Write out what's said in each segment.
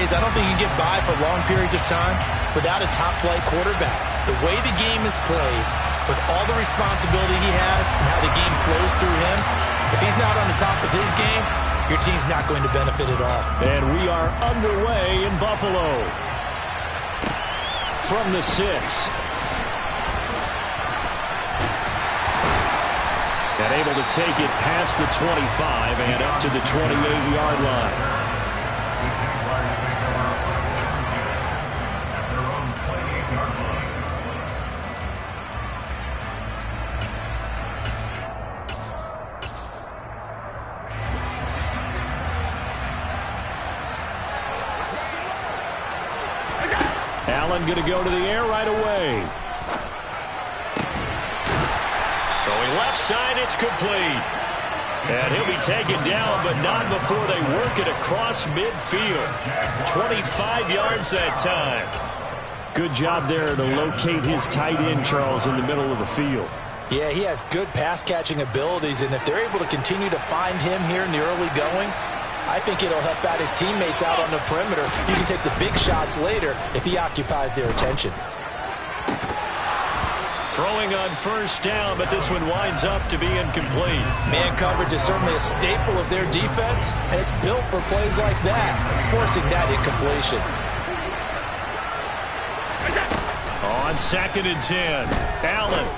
days, I don't think you can get by for long periods of time without a top-flight quarterback. The way the game is played, with all the responsibility he has and how the game flows through him, if he's not on the top of his game, your team's not going to benefit at all. And we are underway in Buffalo. From the 6. And able to take it past the 25 and up to the 28-yard line. Allen going to go to the air right away. Throwing left side, it's complete. And he'll be taken down, but not before they work it across midfield. 25 yards that time. Good job there to locate his tight end, Charles, in the middle of the field. Yeah, he has good pass-catching abilities, and if they're able to continue to find him here in the early going, I think it'll help out his teammates out on the perimeter. You can take the big shots later if he occupies their attention. Throwing on first down, but this one winds up to be incomplete. Man coverage is certainly a staple of their defense, and it's built for plays like that, forcing that incompletion. On 2nd and 10, Allen.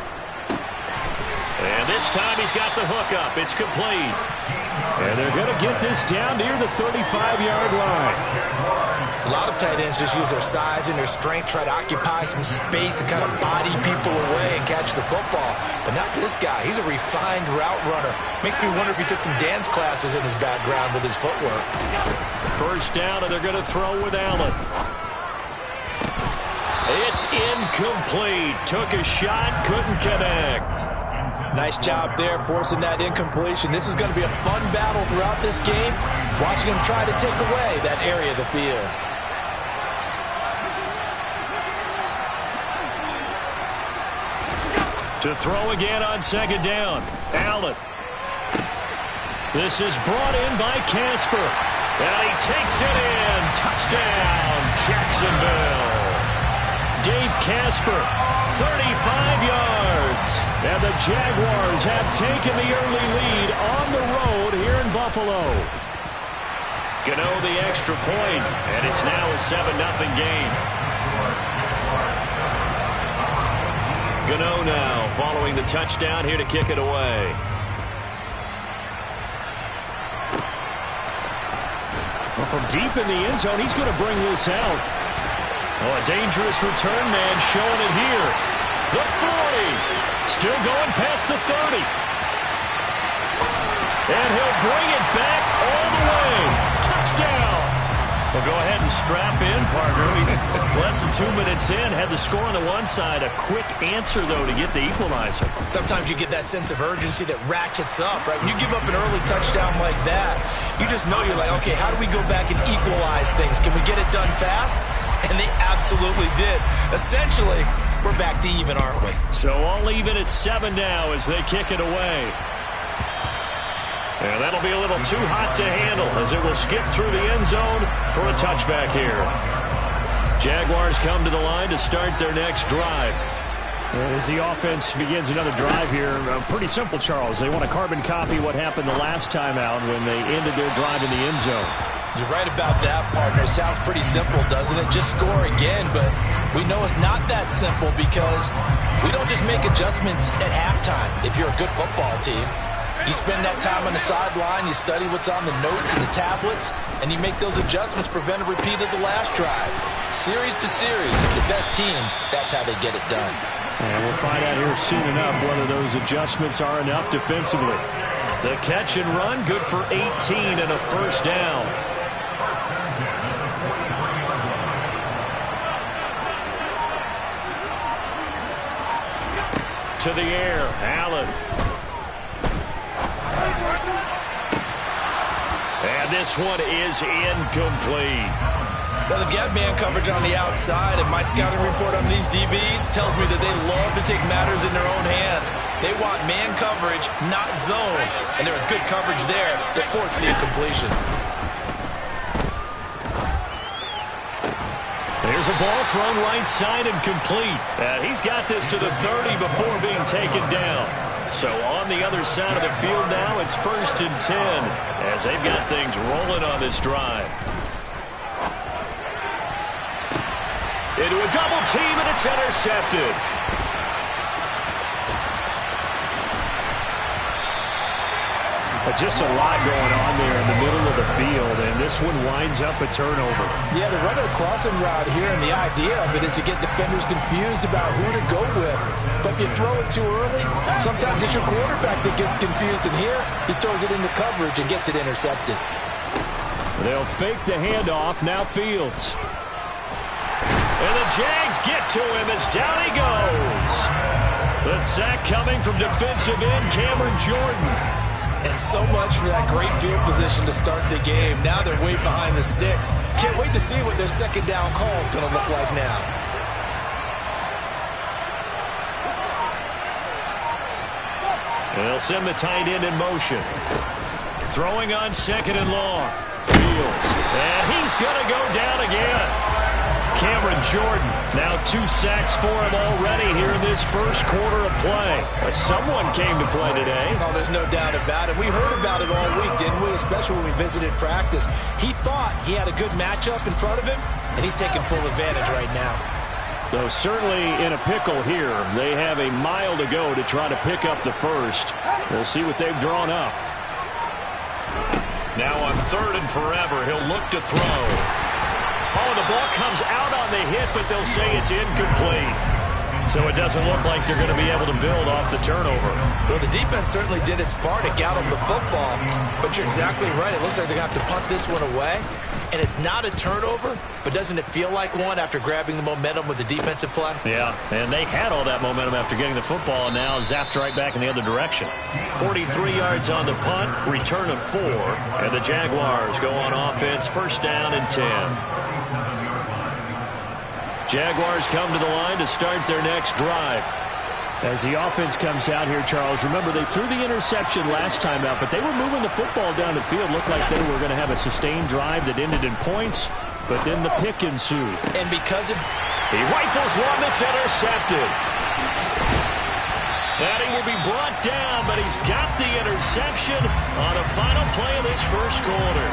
And this time he's got the hook up. It's complete. And they're going to get this down near the 35-yard line. A lot of tight ends just use their size and their strength, try to occupy some space and kind of body people away and catch the football. But not this guy. He's a refined route runner. Makes me wonder if he took some dance classes in his background with his footwork. First down, and they're going to throw with Allen. It's incomplete. Took a shot, couldn't connect. Nice job there forcing that incompletion. This is going to be a fun battle throughout this game, watching him try to take away that area of the field. To throw again on 2nd down, Allen. This is brought in by Casper. And he takes it in. Touchdown, Jacksonville. Dave Casper, 35 yards. And the Jaguars have taken the early lead on the road here in Buffalo. Gano the extra point, and it's now a 7-0 game. Gano now following the touchdown here to kick it away. Well, from deep in the end zone, he's going to bring this out. Oh, a dangerous return man showing it here. The 40. Still going past the 30. And he'll bring it back all the way. Touchdown. Well, go ahead and strap in, partner. Less than 2 minutes in, had the score on the one side. A quick answer, though, to get the equalizer. Sometimes you get that sense of urgency that ratchets up, right? When you give up an early touchdown like that, you just know you're like, okay, how do we go back and equalize things? Can we get it done fast? And they absolutely did. Essentially, we're back to even, aren't we? So all even at 7 now as they kick it away. And that'll be a little too hot to handle as it will skip through the end zone for a touchback here. Jaguars come to the line to start their next drive. As the offense begins another drive here, pretty simple, Charles. They want to carbon copy what happened the last time out when they ended their drive in the end zone. You're right about that, partner. It sounds pretty simple, doesn't it? Just score again, but we know it's not that simple because we don't just make adjustments at halftime if you're a good football team. You spend that time on the sideline, you study what's on the notes and the tablets, and you make those adjustments, prevent a repeat of the last drive. Series to series, the best teams, that's how they get it done. And we'll find out here soon enough whether those adjustments are enough defensively. The catch and run, good for 18 and a first down. To the air, Allen. And this one is incomplete. Now, they've got man coverage on the outside, and my scouting report on these DBs tells me that they love to take matters in their own hands. They want man coverage, not zone. And there was good coverage there that forced the incompletion. There's a ball thrown right side and complete. And he's got this to the 30 before being taken down. So on the other side of the field now, it's 1st and 10 as they've got things rolling on this drive. Into a double team, and it's intercepted. But just a lot going on there in the middle of the field, and this one winds up a turnover. Yeah, they run a crossing route here, and the idea of it is to get defenders confused about who to go with. But if you throw it too early, sometimes it's your quarterback that gets confused, and here he throws it into coverage and gets it intercepted. They'll fake the handoff, now Fields. And the Jags get to him as down he goes. The sack coming from defensive end Cameron Jordan. And so much for that great field position to start the game. Now they're way behind the sticks. Can't wait to see what their second down call is going to look like now. They'll send the tight end in motion. Throwing on 2nd and long. Fields. And he's going to go down again. Cameron Jordan, now 2 sacks for him already here in this first quarter of play. Someone came to play today. Oh, there's no doubt about it. We heard about it all week, didn't we? Especially when we visited practice. He thought he had a good matchup in front of him, and he's taking full advantage right now. Though certainly in a pickle here. They have a mile to go to try to pick up the first. We'll see what they've drawn up. Now on 3rd and forever, he'll look to throw. Oh, the ball comes out on the hit, but they'll say it's incomplete. So it doesn't look like they're going to be able to build off the turnover. Well, the defense certainly did its part to get them the football. But you're exactly right. It looks like they're going to have to punt this one away. And it's not a turnover, but doesn't it feel like one after grabbing the momentum with the defensive play? Yeah, and they had all that momentum after getting the football, and now zapped right back in the other direction. 43 yards on the punt, return of 4, and the Jaguars go on offense, 1st down and 10. Jaguars come to the line to start their next drive. As the offense comes out here, Charles, remember they threw the interception last time out, but they were moving the football down the field. Looked like they were going to have a sustained drive that ended in points, but then the pick ensued. And because of... He rifles one that's intercepted. And he will be brought down, but he's got the interception on a final play of this first quarter.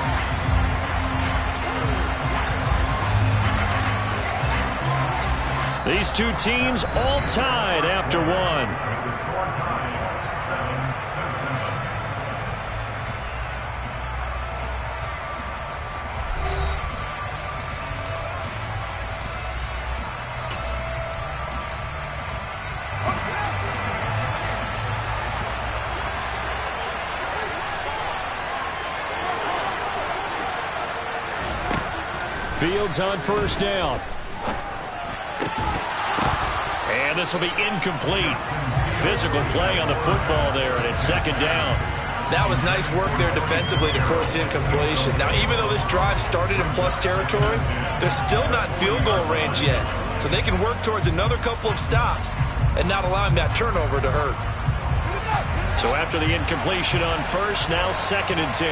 These two teams all tied after one. Fields on 1st down. And this will be incomplete. Physical play on the football there, and it's 2nd down. That was nice work there defensively to force incompletion. Now, even though this drive started in plus territory, they're still not in field goal range yet. So they can work towards another couple of stops and not allowing that turnover to hurt. So after the incompletion on 1st, now 2nd and 10.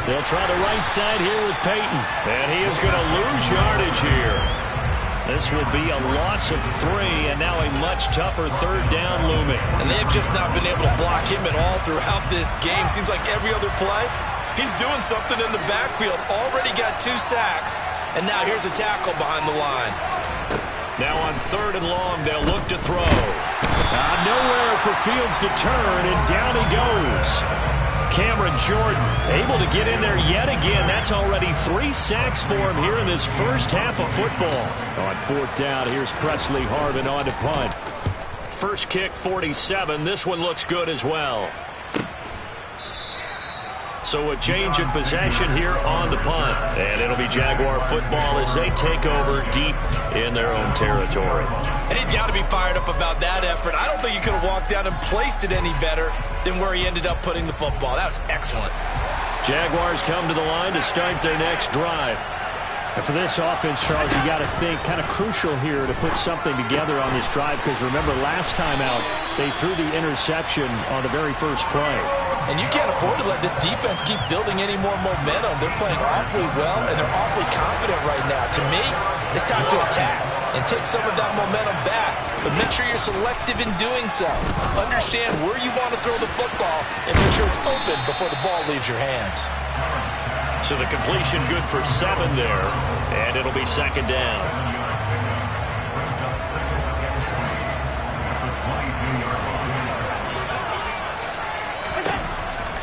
They'll try the right side here with Peyton. And he is going to lose yardage here. This will be a loss of 3, and now a much tougher 3rd down looming. And they've just not been able to block him at all throughout this game. Seems like every other play, he's doing something in the backfield. Already got 2 sacks, and now here's a tackle behind the line. Now on 3rd and long, they'll look to throw. Nowhere for Fields to turn, and down he goes. Cameron Jordan able to get in there yet again. That's already 3 sacks for him here in this first half of football. On 4th down, here's Presley Harvin on to punt. First kick, 47. This one looks good as well. So a change of possession here on the punt. And it'll be Jaguar football as they take over deep in their own territory. And he's got to be fired up about that effort. I don't think he could have walked down and placed it any better than where he ended up putting the football. That was excellent. Jaguars come to the line to start their next drive. And for this offense, Charles, you got to think kind of crucial here to put something together on this drive, because remember last time out, they threw the interception on the very first play. And you can't afford to let this defense keep building any more momentum. They're playing awfully well, and they're awfully confident right now. To me, it's time to attack and take some of that momentum back. But make sure you're selective in doing so. Understand where you want to throw the football and make sure it's open before the ball leaves your hands. So the completion good for 7 there, and it'll be second down.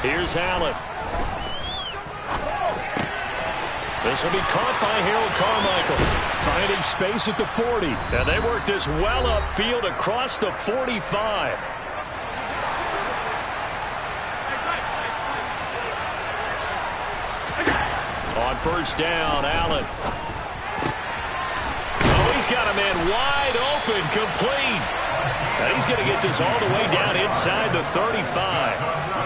Here's Allen. This will be caught by Harold Carmichael. Finding space at the 40. And they work this well upfield across the 45. On first down, Allen. Oh, he's got a man wide open, complete. Now he's going to get this all the way down inside the 35.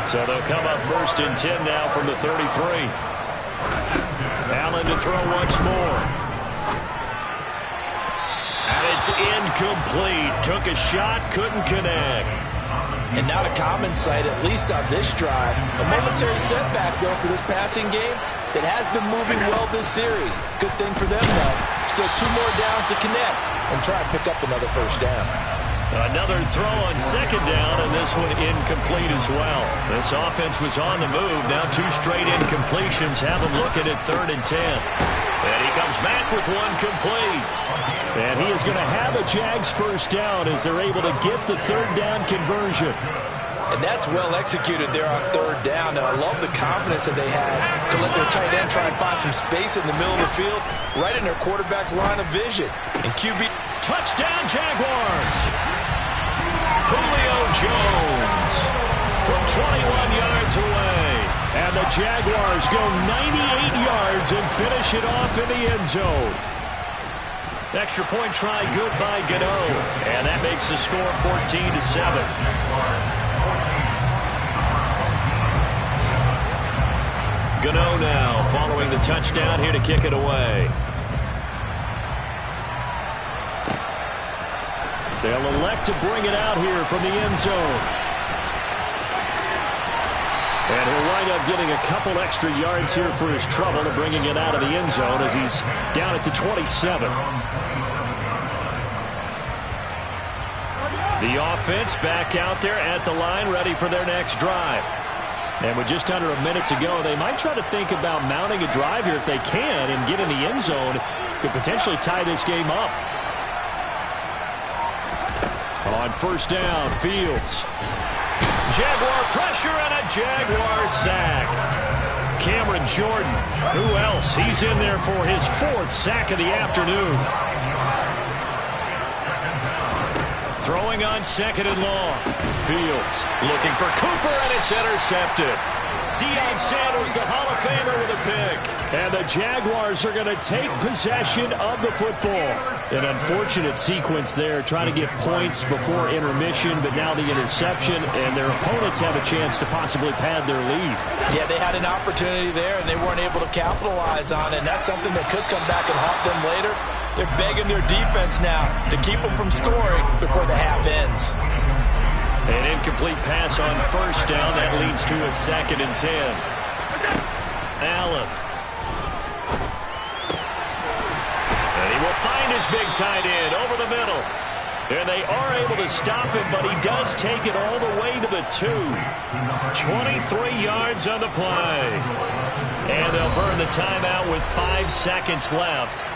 So they'll come up first and 10 now from the 33. Allen to throw once more. And it's incomplete. Took a shot, couldn't connect. And not a common sight, at least on this drive. A momentary setback, though, for this passing game that has been moving well this series. Good thing for them, though. Still 2 more downs to connect and try and pick up another first down. Another throw on second down, and this one incomplete as well. This offense was on the move. Now 2 straight incompletions have them looking at 3rd and 10. And he comes back with one complete. And he is going to have a Jags first down as they're able to get the 3rd down conversion. And that's well executed there on 3rd down. And I love the confidence that they had to let their tight end try and find some space in the middle of the field, right in their quarterback's line of vision. And QB... Touchdown, Jaguars! Julio Jones from 21 yards away. And the Jaguars go 98 yards and finish it off in the end zone. Extra point try good by Gano. And that makes the score 14-7. Gano now following the touchdown here to kick it away. They'll elect to bring it out here from the end zone. And he'll wind up getting a couple extra yards here for his trouble to bringing it out of the end zone as he's down at the 27. The offense back out there at the line, ready for their next drive. And with just under a minute to go, they might try to think about mounting a drive here if they can and get in the end zone. Could potentially tie this game up. On first down, Fields. Jaguar pressure and a Jaguar sack. Cameron Jordan, who else? He's in there for his 4th sack of the afternoon. Throwing on 2nd and long. Fields looking for Cooper, and it's intercepted. Deion Sanders, the Hall of Famer, with a pick. And the Jaguars are going to take possession of the football. An unfortunate sequence there, trying to get points before intermission, but now the interception, and their opponents have a chance to possibly pad their lead. Yeah, they had an opportunity there, and they weren't able to capitalize on it, and that's something that could come back and haunt them later. They're begging their defense now to keep them from scoring before the half ends. An incomplete pass on first down. That leads to a 2nd and 10. Allen. And he will find his big tight end over the middle. And they are able to stop him, but he does take it all the way to the 2. 23 yards on the play. And they'll burn the timeout with 5 seconds left.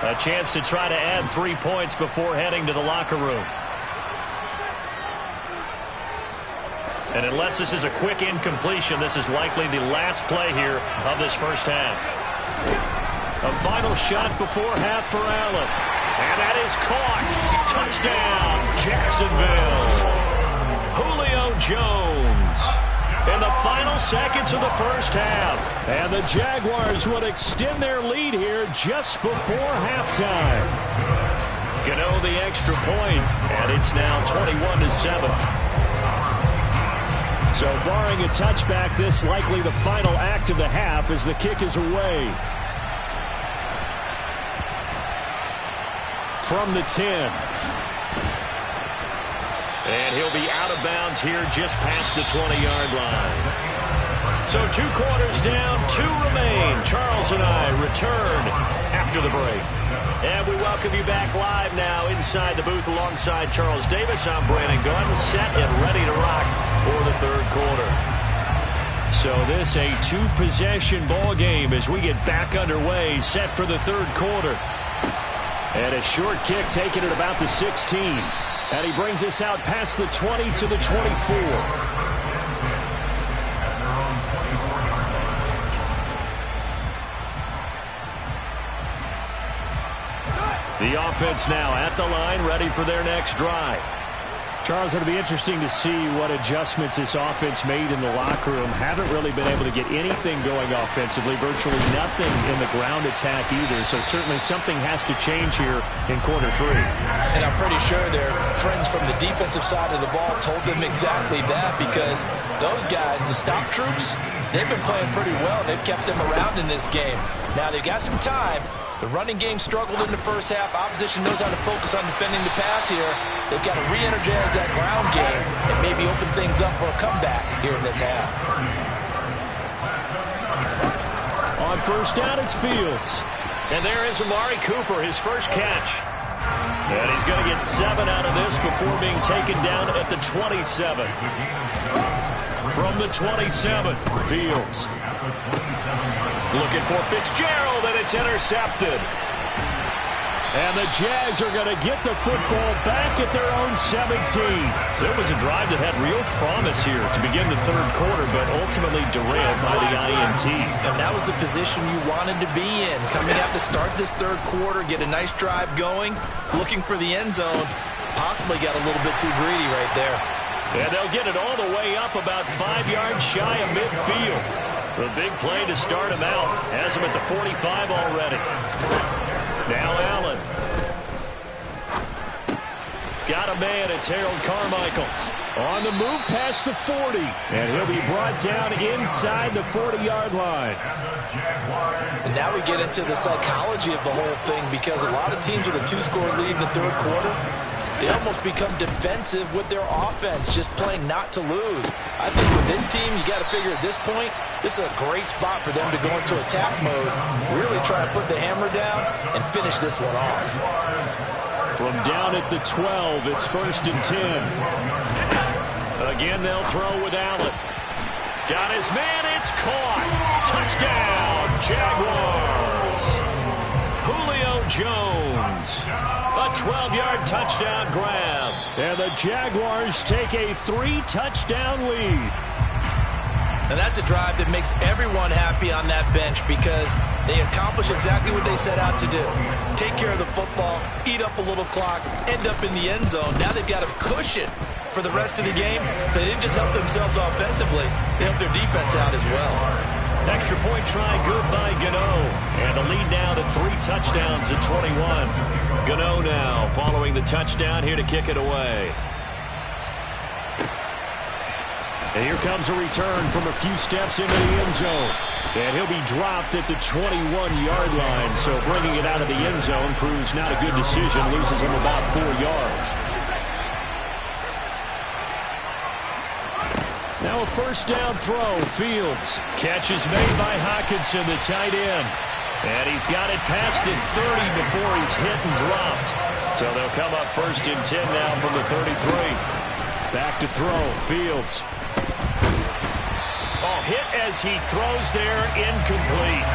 A chance to try to add 3 points before heading to the locker room. And unless this is a quick incompletion, this is likely the last play here of this first half. A final shot before half for Allen. And that is caught. Touchdown, Jacksonville. Julio Jones in the final seconds of the first half. And the Jaguars would extend their lead here just before halftime. Gano the extra point, and it's now 21-7. So barring a touchback, this likely the final act of the half as the kick is away. From the 10. And he'll be out of bounds here just past the 20-yard line. So 2 quarters down, 2 remain. Charles and I return after the break. And we welcome you back live now inside the booth alongside Charles Davis. I'm Brandon Gunn, set and ready to rock for the 3rd quarter. So this a 2-possession ball game as we get back underway, set for the 3rd quarter. And a short kick taken at about the 16. And he brings us out past the 20 to the 24. The offense now at the line, ready for their next drive. Charles, it'll be interesting to see what adjustments this offense made in the locker room. Haven't really been able to get anything going offensively, virtually nothing in the ground attack either. So certainly something has to change here in quarter 3. And I'm pretty sure their friends from the defensive side of the ball told them exactly that, because those guys, the stop troops, they've been playing pretty well. They've kept them around in this game. Now they've got some time. The running game struggled in the first half. Opposition knows how to focus on defending the pass here. They've got to re-energize that ground game and maybe open things up for a comeback here in this half. On first down, it's Fields. And there is Amari Cooper, his first catch. And he's going to get 7 out of this before being taken down at the 27. From the 27, Fields. Looking for Fitzgerald, and it's intercepted. And the Jags are going to get the football back at their own 17. So it was a drive that had real promise here to begin the 3rd quarter, but ultimately derailed by the INT. And that was the position you wanted to be in. Coming out to start this 3rd quarter, get a nice drive going, looking for the end zone. Possibly got a little bit too greedy right there. And they'll get it all the way up about 5 yards shy of midfield. The big play to start him out. Has him at the 45 already. Now Allen. Got a man. It's Harold Carmichael. On the move past the 40. And he'll be brought down inside the 40-yard line. And now we get into the psychology of the whole thing, because a lot of teams with a 2-score lead in the 3rd quarter, they almost become defensive with their offense, just playing not to lose. I think with this team, you got to figure at this point, this is a great spot for them to go into attack mode, really try to put the hammer down and finish this one off. From down at the 12, it's 1st and 10. Again, they'll throw with Allen. Got his man, it's caught. Touchdown, Jaguars. Julio Jones. A 12-yard touchdown grab. And the Jaguars take a 3-touchdown lead. And that's a drive that makes everyone happy on that bench, because they accomplish exactly what they set out to do. Take care of the football, eat up a little clock, end up in the end zone. Now they've got a cushion for the rest of the game. So they didn't just help themselves offensively, they helped their defense out as well. Extra point try good by Gano. And the lead now to 3 touchdowns at 21. Gano now following the touchdown, here to kick it away. And here comes a return from a few steps into the end zone. And he'll be dropped at the 21-yard line. So bringing it out of the end zone proves not a good decision. Loses him about 4 yards. Now a first down throw. Fields. Catch is made by Hockenson, the tight end. And he's got it past the 30 before he's hit and dropped. So they'll come up 1st and 10 now from the 33. Back to throw. Fields. Oh, hit as he throws there, incomplete.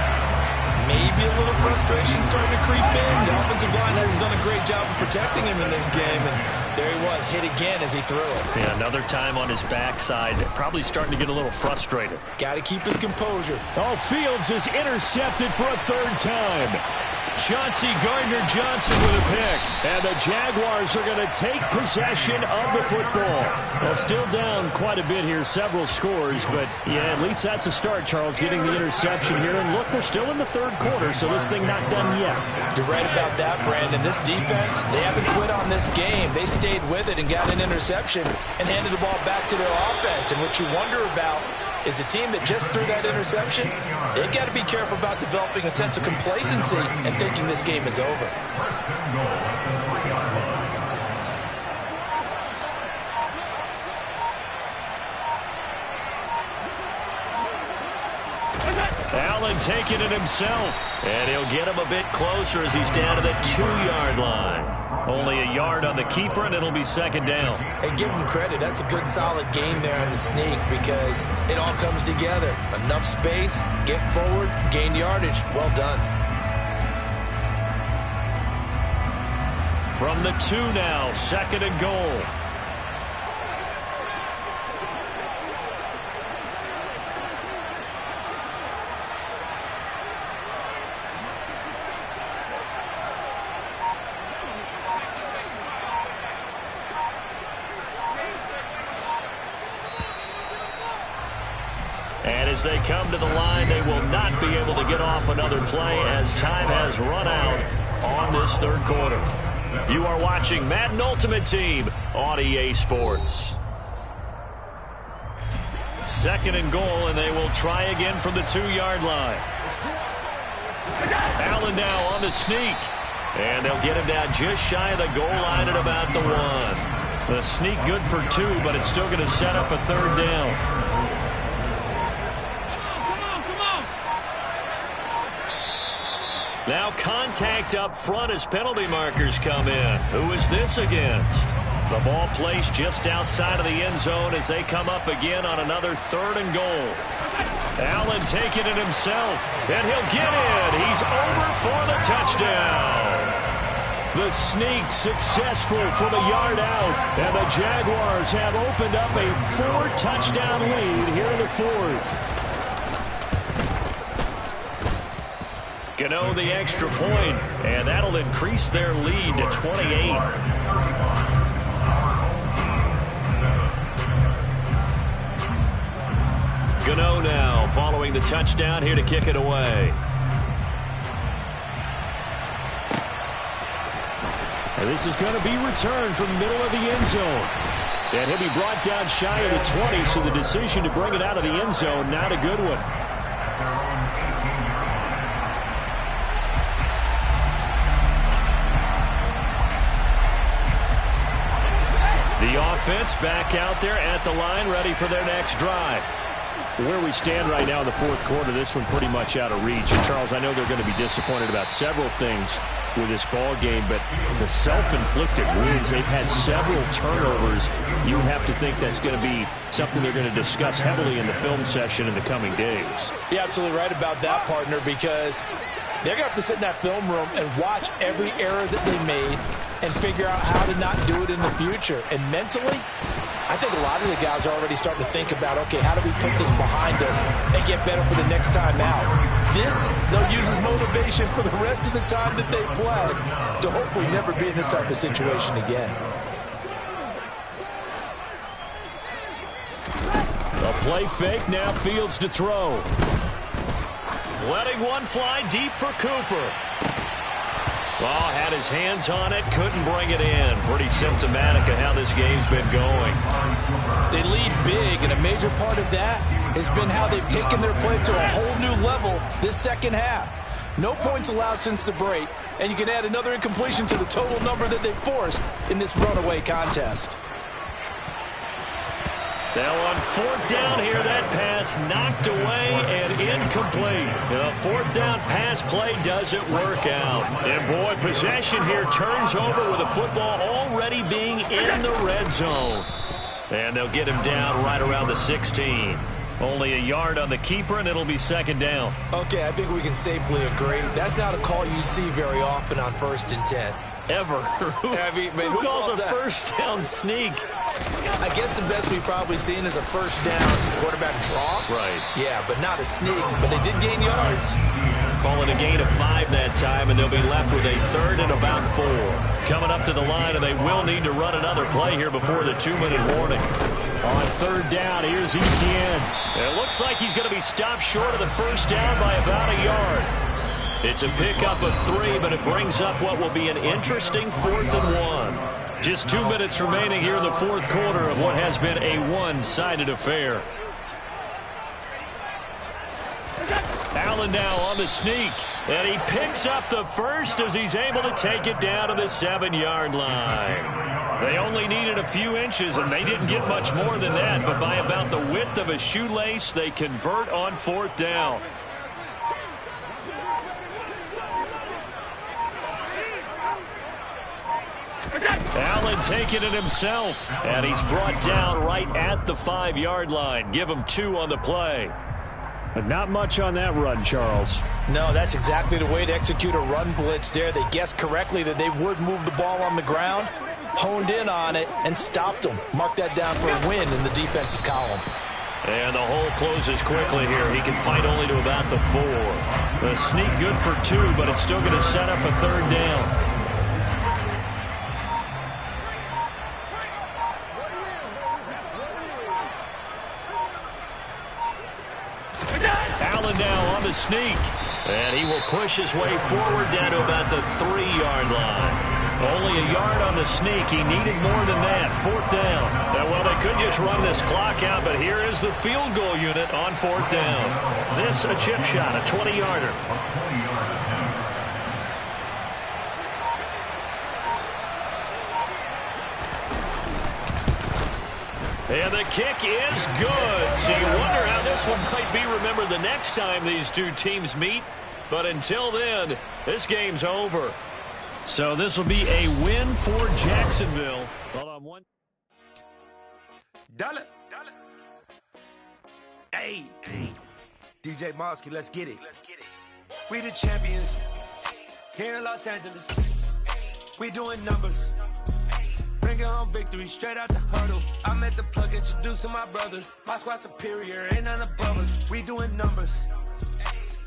Maybe a little frustration starting to creep in. The offensive line hasn't done a great job of protecting him in this game, and there he was, hit again as he threw it. Yeah, another time on his backside, probably starting to get a little frustrated. Got to keep his composure. Oh, Fields is intercepted for a 3rd time. Chauncey Gardner-Johnson with a pick. And the Jaguars are going to take possession of the football. Well, still down quite a bit here, several scores, but yeah, at least that's a start, Charles, getting the interception here. And look, we're still in the 3rd quarter, so this thing not done yet. You're right about that, Brandon. This defense, they haven't quit on this game. They stayed with it and got an interception and handed the ball back to their offense. And what you wonder about is the team that just threw that interception, they've got to be careful about developing a sense of complacency and thinking this game is over. Allen taking it himself. And he'll get him a bit closer as he's down to the 2-yard line. Only a yard on the keeper, and it'll be second down. Hey, give him credit. That's a good, solid game there on the sneak because it all comes together. Enough space, get forward, gain yardage. Well done. From the 2 now, second and goal. And as they come to the line, they will not be able to get off another play as time has run out on this third quarter. You are watching Madden Ultimate Team on EA Sports. Second and goal, and they will try again from the 2-yard line. Allen now on the sneak. And they'll get him down just shy of the goal line at about the 1. The sneak good for 2, but it's still going to set up a third down. Now contact up front as penalty markers come in. Who is this against? The ball placed just outside of the end zone as they come up again on another third and goal. Allen taking it himself, and he'll get in. He's over for the touchdown. The sneak successful from a yard out, and the Jaguars have opened up a 4-touchdown lead here in the fourth. Gano the extra point, and that'll increase their lead to 28. Gano now following the touchdown here to kick it away. And this is going to be returned from the middle of the end zone. And he'll be brought down shy of the 20, so the decision to bring it out of the end zone, not a good one. The offense back out there at the line, ready for their next drive. Where we stand right now in the fourth quarter, this one pretty much out of reach. And Charles, I know they're going to be disappointed about several things with this ball game, but the self-inflicted wounds, they've had several turnovers. You have to think that's going to be something they're going to discuss heavily in the film session in the coming days. You're absolutely right about that, partner, because they're going to have to sit in that film room and watch every error that they made and figure out how to not do it in the future. And mentally, I think a lot of the guys are already starting to think about, okay, how do we put this behind us and get better for the next time out? This, they'll use as motivation for the rest of the time that they play to hopefully never be in this type of situation again. A play fake, now Fields to throw. Letting one fly deep for Cooper. Well, had his hands on it, couldn't bring it in. Pretty symptomatic of how this game's been going. They lead big, and a major part of that has been how they've taken their play to a whole new level this second half. No points allowed since the break, and you can add another incompletion to the total number that they forced in this runaway contest. Now on fourth down here, that pass knocked away and incomplete. The fourth down pass play doesn't work out. And boy, possession here turns over with the football already being in the red zone. And they'll get him down right around the 16. Only a yard on the keeper, and it'll be second down. Okay, I think we can safely agree. That's not a call you see very often on 1st and 10. Ever. Who calls a first down sneak? I guess the best we've probably seen is a first down quarterback draw. Right. Yeah, but not a sneak. But they did gain yards. Call it a gain of 5 that time, and they'll be left with a third and about 4. Coming up to the line, and they will need to run another play here before the 2-minute warning. On third down, here's Etienne. It looks like he's going to be stopped short of the first down by about a yard. It's a pickup of 3, but it brings up what will be an interesting 4th and 1. Just 2 minutes remaining here in the fourth quarter of what has been a one-sided affair. Allen now on the sneak, and he picks up the first as he's able to take it down to the 7-yard line. They only needed a few inches, and they didn't get much more than that, but by about the width of a shoelace, they convert on fourth down. Allen taking it himself, and he's brought down right at the 5-yard line. Give him 2 on the play. But not much on that run, Charles. No, that's exactly the way to execute a run blitz there. They guessed correctly that they would move the ball on the ground, honed in on it, and stopped them. Mark that down for a win in the defense's column. And the hole closes quickly here. He can fight only to about the 4. The sneak good for 2, but it's still going to set up a 3rd down. Allen now on the sneak. And he will push his way forward down to about the 3-yard line. Only a yard on the sneak. He needed more than that. 4th down. Now, well, they could just run this clock out, but here is the field goal unit on 4th down. This a chip shot, a 20-yarder. And the kick is good. So you wonder how this one might be remembered the next time these two teams meet. But until then, this game's over. So this will be a win for Jacksonville. Well, on one. Dollar. Hey. DJ Mosky, let's get it. We the champions here in Los Angeles. We doing numbers. Bringing home victory straight out the huddle. I met the plug, introduced to my brothers. My squad superior, ain't none above us. We doing numbers.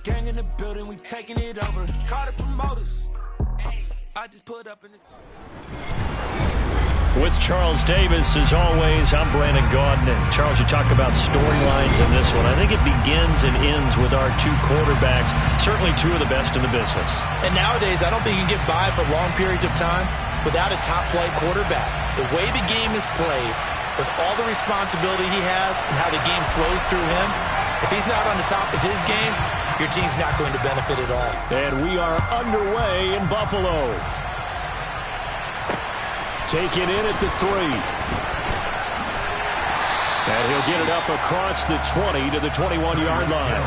Gang in the building, we taking it over. Call the promoters. I just put up in this. With Charles Davis, as always, I'm Brandon Gaudin. And Charles, you talk about storylines in this one. I think it begins and ends with our 2 quarterbacks, certainly 2 of the best in the business. And nowadays, I don't think you can get by for long periods of time without a top-flight quarterback. The way the game is played, with all the responsibility he has and how the game flows through him, if he's not on the top of his game, your team's not going to benefit at all. And we are underway in Buffalo. Taken in at the 3. And he'll get it up across the 20 to the 21-yard line.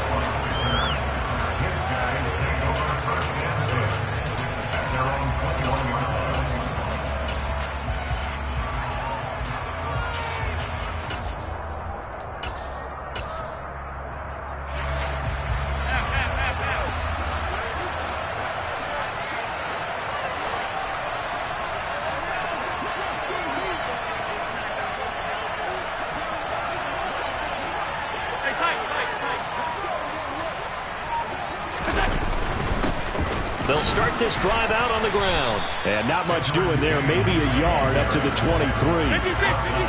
They'll start this drive out on the ground. And not much doing there. Maybe a yard up to the 23.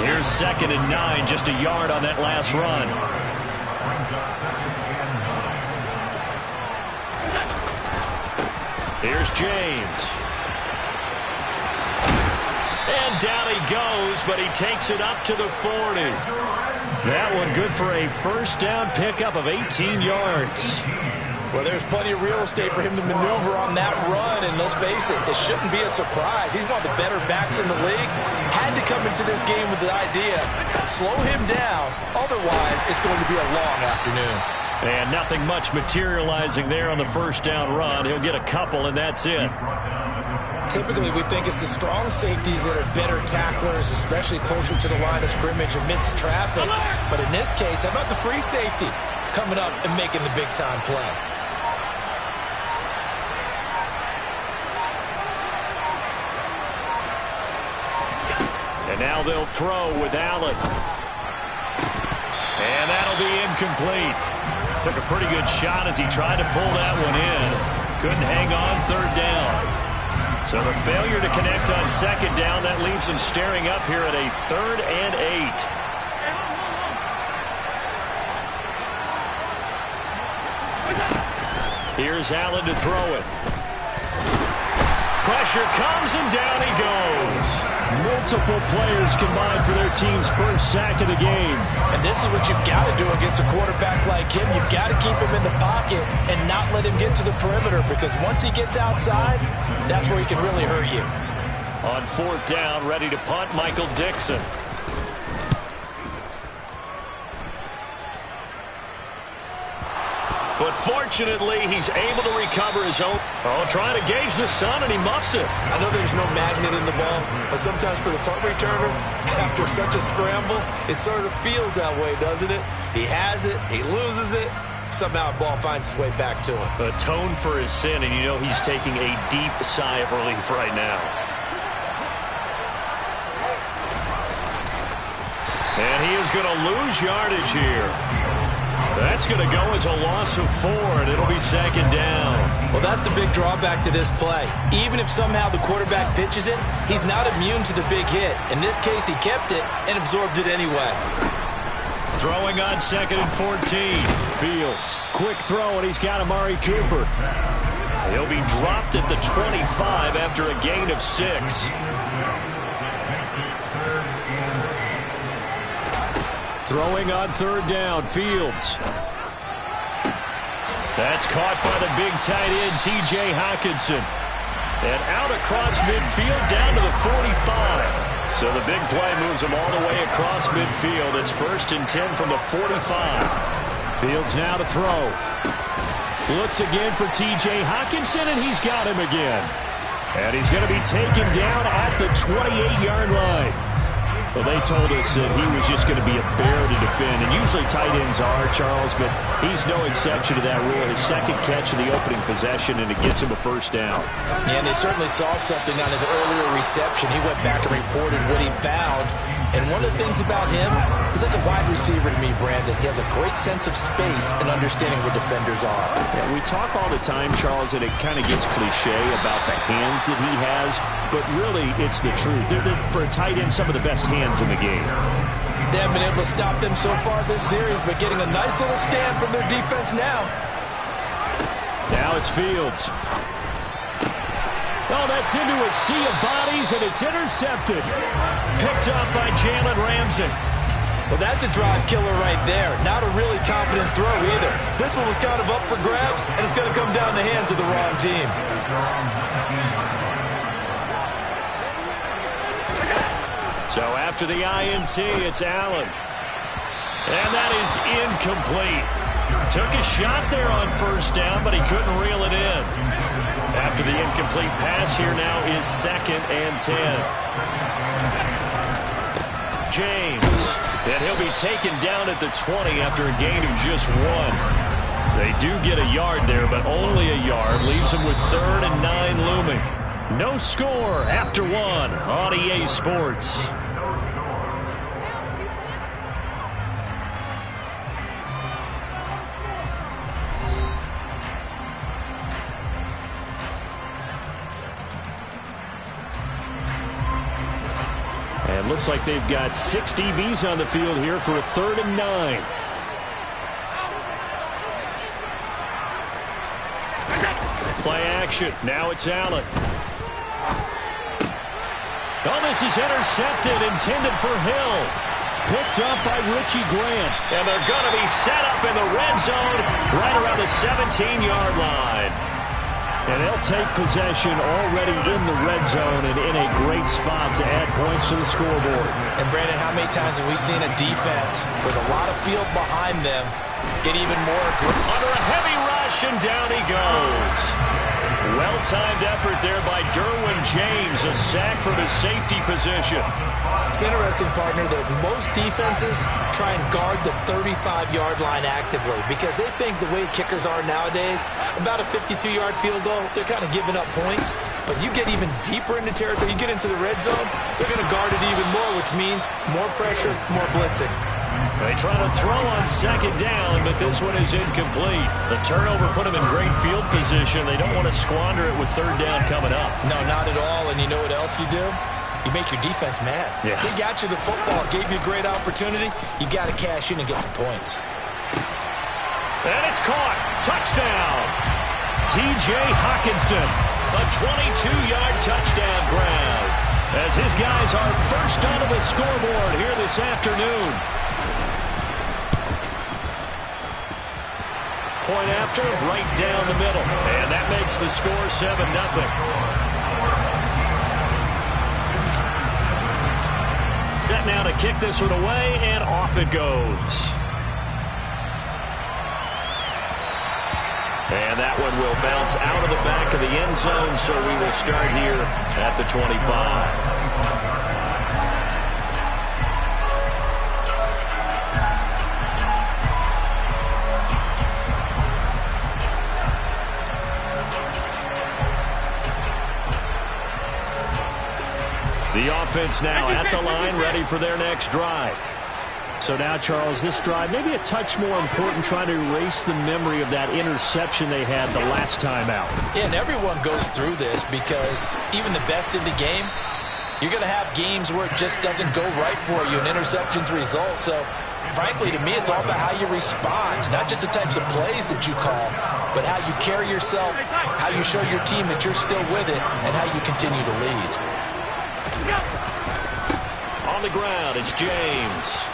Here's 2nd and 9. Just a yard on that last run. Here's James. And down he goes, but he takes it up to the 40. That one good for a 1st down pickup of 18 yards. Well, there's plenty of real estate for him to maneuver on that run, and let's face it shouldn't be a surprise. He's one of the better backs in the league. Had to come into this game with the idea, slow him down, otherwise it's going to be a long afternoon. And nothing much materializing there on the 1st down run. He'll get a couple, and that's it. Typically, we think it's the strong safeties that are better tacklers, especially closer to the line of scrimmage amidst traffic. But in this case, how about the free safety coming up and making the big-time play? And now they'll throw with Allen. And that'll be incomplete. Took a pretty good shot as he tried to pull that one in. Couldn't hang on 3rd down. So the failure to connect on 2nd down, that leaves him staring up here at a 3rd and 8. Here's Allen to throw it. Pressure comes, and down he goes. Multiple players combined for their team's 1st sack of the game. And this is what you've got to do against a quarterback like him. You've got to keep him in the pocket and not let him get to the perimeter, because once he gets outside, that's where he can really hurt you. On 4th down, ready to punt, Michael Dixon. But 14 Fortunately, he's able to recover his own. Oh, trying to gauge the sun, and he muffs it. I know there's no magnet in the ball, but sometimes for the punt returner, after such a scramble, it sort of feels that way, doesn't it? He has it, he loses it, somehow the ball finds its way back to him. Atone for his sin, and you know he's taking a deep sigh of relief right now. And he is going to lose yardage here. That's going to go as a loss of 4, and it'll be 2nd down. Well, that's the big drawback to this play. Even if somehow the quarterback pitches it, he's not immune to the big hit. In this case, he kept it and absorbed it anyway. Throwing on 2nd and 14. Fields, quick throw, and he's got Amari Cooper. He'll be dropped at the 25 after a gain of 6. Throwing on 3rd down, Fields. That's caught by the big tight end, T.J. Hockenson. And out across midfield, down to the 45. So the big play moves him all the way across midfield. It's 1st and 10 from the 45. Fields now to throw. Looks again for T.J. Hockenson, and he's got him again. And he's going to be taken down at the 28-yard line. Well, they told us that he was just going to be a bear to defend, and usually tight ends are, Charles, but he's no exception to that rule. His 2nd catch of the opening possession, and it gets him a 1st down. Yeah, and they certainly saw something on his earlier reception. He went back and reported what he found, and one of the things about him, he's like a wide receiver to me, Brandon. He has a great sense of space and understanding where defenders are. Yeah, we talk all the time, Charles, and it kind of gets cliche about the hands that he has, but really it's the truth. They're for a tight end, some of the best hands in the game. They haven't been able to stop them so far this series, but getting a nice little stand from their defense now. Now it's Fields. Oh, that's into a sea of bodies, and it's intercepted. Picked up by Jalen Ramsey. Well, that's a drive killer right there. Not a really confident throw either. This one was kind of up for grabs, and it's going to come down the hands of the wrong team. So after the INT, it's Allen. And that is incomplete. Took a shot there on 1st down, but he couldn't reel it in. After the incomplete pass, here now is 2nd and 10. James. And he'll be taken down at the 20 after a gain of just 1. They do get a yard there, but only a yard. Leaves them with 3rd and 9 looming. No score after 1 on EA Sports. And looks like they've got 6 DBs on the field here for a 3rd and 9. Play action. Now it's Allen. Oh, this is intercepted, intended for Hill. Picked up by Richie Grant. And they're going to be set up in the red zone right around the 17-yard line. And they'll take possession already in the red zone and in a great spot to add points to the scoreboard. And, Brandon, how many times have we seen a defense with a lot of field behind them get even more aggressive? Under a heavy rush, and down he goes. Well-timed effort there by Derwin James, a sack from his safety position. It's interesting, partner, that most defenses try and guard the 35-yard line actively because they think the way kickers are nowadays, about a 52-yard field goal, they're kind of giving up points. But you get even deeper into territory, you get into the red zone, they're going to guard it even more, which means more pressure, more blitzing. They try to throw on 2nd down, but this one is incomplete. The turnover put them in great field position. They don't want to squander it with 3rd down coming up. No, not at all. And you know what else you do? You make your defense mad. Yeah. They got you the football, gave you a great opportunity. You got to cash in and get some points. And it's caught. Touchdown. T.J. Hockenson, a 22-yard touchdown grab, as his guys are first onto the scoreboard here this afternoon. Point after, right down the middle. And that makes the score 7-0. Set now to kick this one away, and off it goes. And that one will bounce out of the back of the end zone, so we will start here at the 25. The offense now at the line, ready for their next drive. So now, Charles, this drive maybe a touch more important, trying to erase the memory of that interception they had the last time out. Yeah, and everyone goes through this because even the best in the game, you're going to have games where it just doesn't go right for you, and interceptions result. So, frankly, to me, it's all about how you respond, not just the types of plays that you call, but how you carry yourself, how you show your team that you're still with it, and how you continue to lead. On the ground, it's James.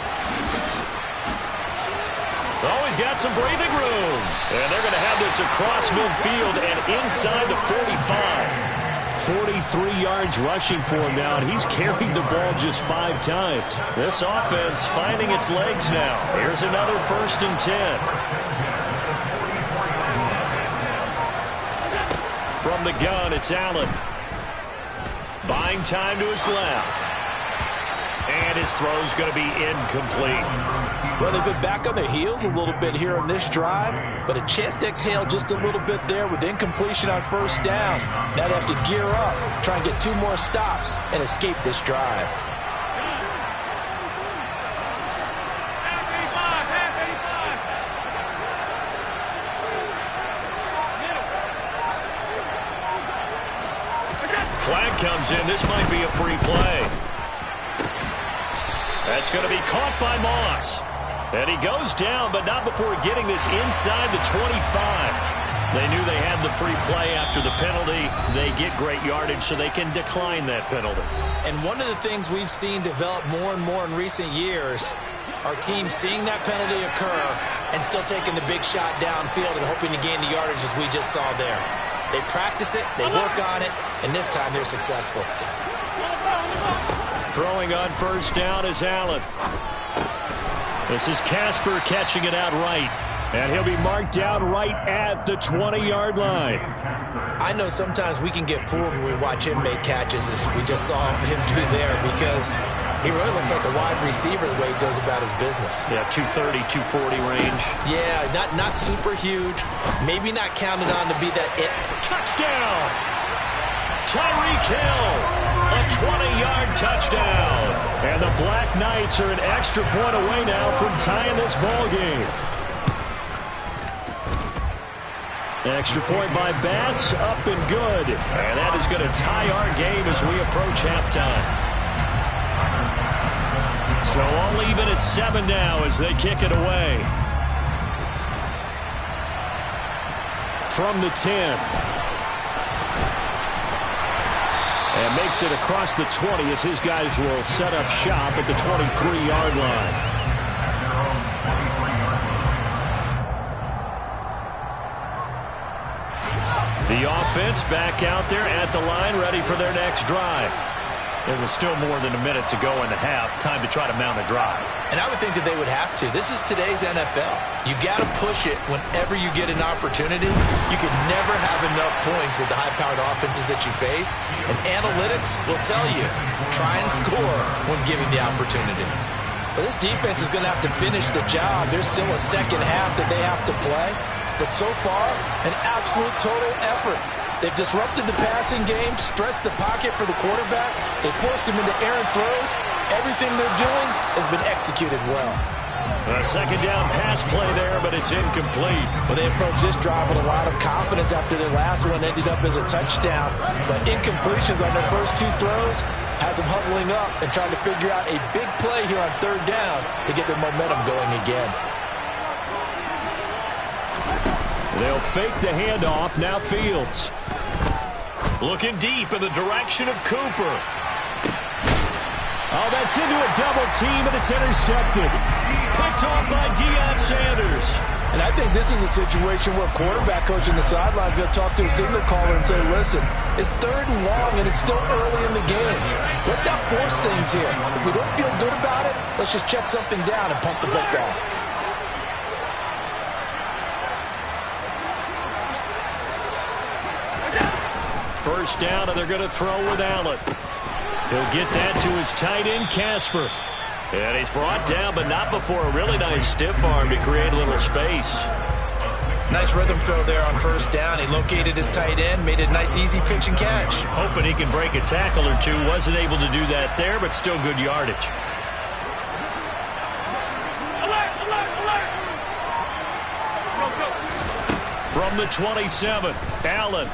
Oh, he's got some breathing room. And they're going to have this across midfield and inside the 45. 43 yards rushing for him now, and he's carried the ball just 5 times. This offense finding its legs now. Here's another 1st and 10. From the gun, it's Allen. Buying time to his left. And his throw's going to be incomplete. Well, they've been back on their heels a little bit here on this drive, but a chance to exhale just a little bit there with incompletion on 1st down. Now they have to gear up, try and get 2 more stops, and escape this drive. Flag comes in. This might be a free play. That's going to be caught by Moss. And he goes down, but not before getting this inside the 25. They knew they had the free play after the penalty. They get great yardage, so they can decline that penalty. And one of the things we've seen develop more and more in recent years, our team seeing that penalty occur and still taking the big shot downfield and hoping to gain the yardage as we just saw there. They practice it, they work on it, and this time they're successful. Throwing on 1st down is Allen. This is Casper catching it out right. And he'll be marked down right at the 20-yard line. I know sometimes we can get fooled when we watch him make catches, as we just saw him do there, because he really looks like a wide receiver the way he goes about his business. Yeah, 230, 240 range. Yeah, not super huge. Maybe not counted on to be that it. Touchdown! Tyreek Hill! A 20-yard touchdown. And the Black Knights are an extra point away now from tying this ball game. Extra point by Bass, up and good. And that is going to tie our game as we approach halftime. So all even at 7 now as they kick it away. From the 10. And makes it across the 20 as his guys will set up shop at the 23-yard line. The offense back out there at the line, ready for their next drive. There was still more than a minute to go in the half. Time to try to mount a drive. And I would think that they would have to. This is today's NFL. You got to push it whenever you get an opportunity. You can never have enough points with the high-powered offenses that you face. And analytics will tell you, try and score when given the opportunity. But this defense is going to have to finish the job. There's still a second half that they have to play. But so far, an absolute total effort. They've disrupted the passing game, stressed the pocket for the quarterback. They forced him into errant throws. Everything they're doing has been executed well. A second down pass play there, but it's incomplete. Well, they approached this drive with a lot of confidence after their last one ended up as a touchdown. But incompletions on their first 2 throws has them huddling up and trying to figure out a big play here on 3rd down to get their momentum going again. They'll fake the handoff. Now Fields. Looking deep in the direction of Cooper. Oh, that's into a double team, and it's intercepted. Picked off by Deion Sanders. And I think this is a situation where quarterback coach on the sideline is going to talk to a signal caller and say, listen, it's 3rd and long, and it's still early in the game. Let's not force things here. If we don't feel good about it, let's just check something down and pump the football. first down, and they're going to throw with Allen. He'll get that to his tight end, Casper. And he's brought down, but not before a really nice stiff arm to create a little space. Nice rhythm throw there on first down. He located his tight end, made it a nice, easy pitch and catch. Hoping he can break a tackle or two. Wasn't able to do that there, but still good yardage. From the 27, Allen.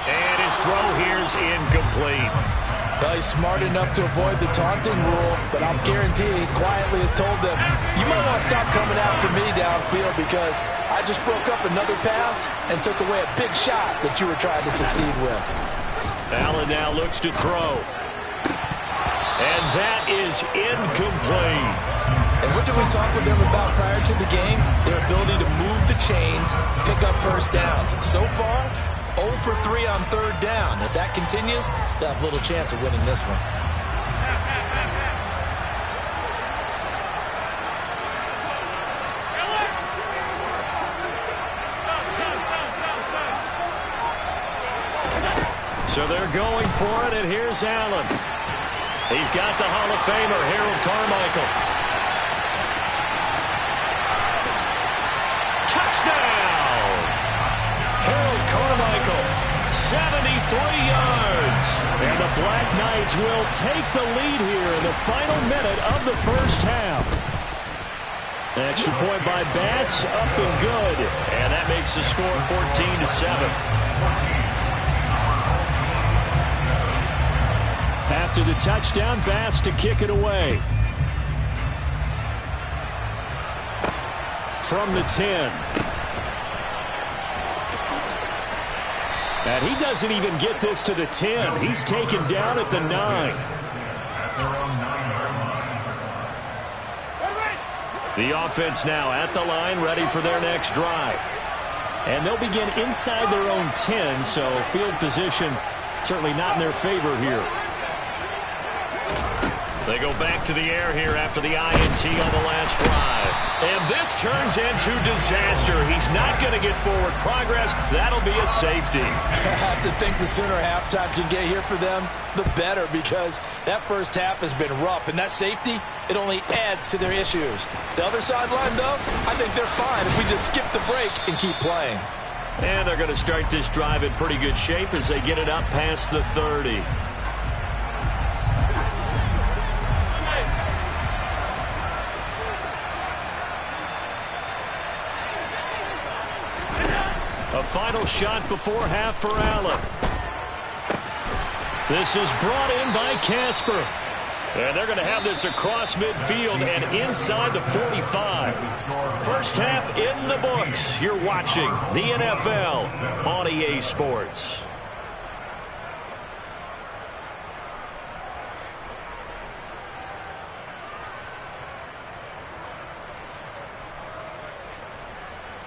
And his throw here's incomplete. Well, he's smart enough to avoid the taunting rule, but I'm guaranteeing he quietly has told them, you might want to stop coming after me downfield because I just broke up another pass and took away a big shot that you were trying to succeed with. Allen now looks to throw. And that is incomplete. And what did we talk with them about prior to the game? Their ability to move the chains, pick up first downs. So far, 0 for 3 on third down. If that continues, they'll have little chance of winning this one. So they're going for it, and here's Allen. He's got the Hall of Famer, Harold Carmichael. Touchdown! Harold Carmichael, 73 yards. And the Black Knights will take the lead here in the final minute of the first half. Extra point by Bass, up and good. And that makes the score 14-7. After the touchdown, Bass to kick it away. From the 10. And he doesn't even get this to the 10. He's taken down at the 9. The offense now at the line, ready for their next drive. And they'll begin inside their own 10, so field position certainly not in their favor here. They go back to the air here after the INT on the last drive. And this turns into disaster. He's not going to get forward progress. That'll be a safety. I have to think the sooner halftime can get here for them, the better, because that first half has been rough. And that safety, it only adds to their issues. The other sideline, though, I think they're fine if we just skip the break and keep playing. And they're going to start this drive in pretty good shape as they get it up past the 30. A final shot before half for Allen. This is brought in by Casper. And they're going to have this across midfield and inside the 45. First half in the books. You're watching the NFL on EA Sports.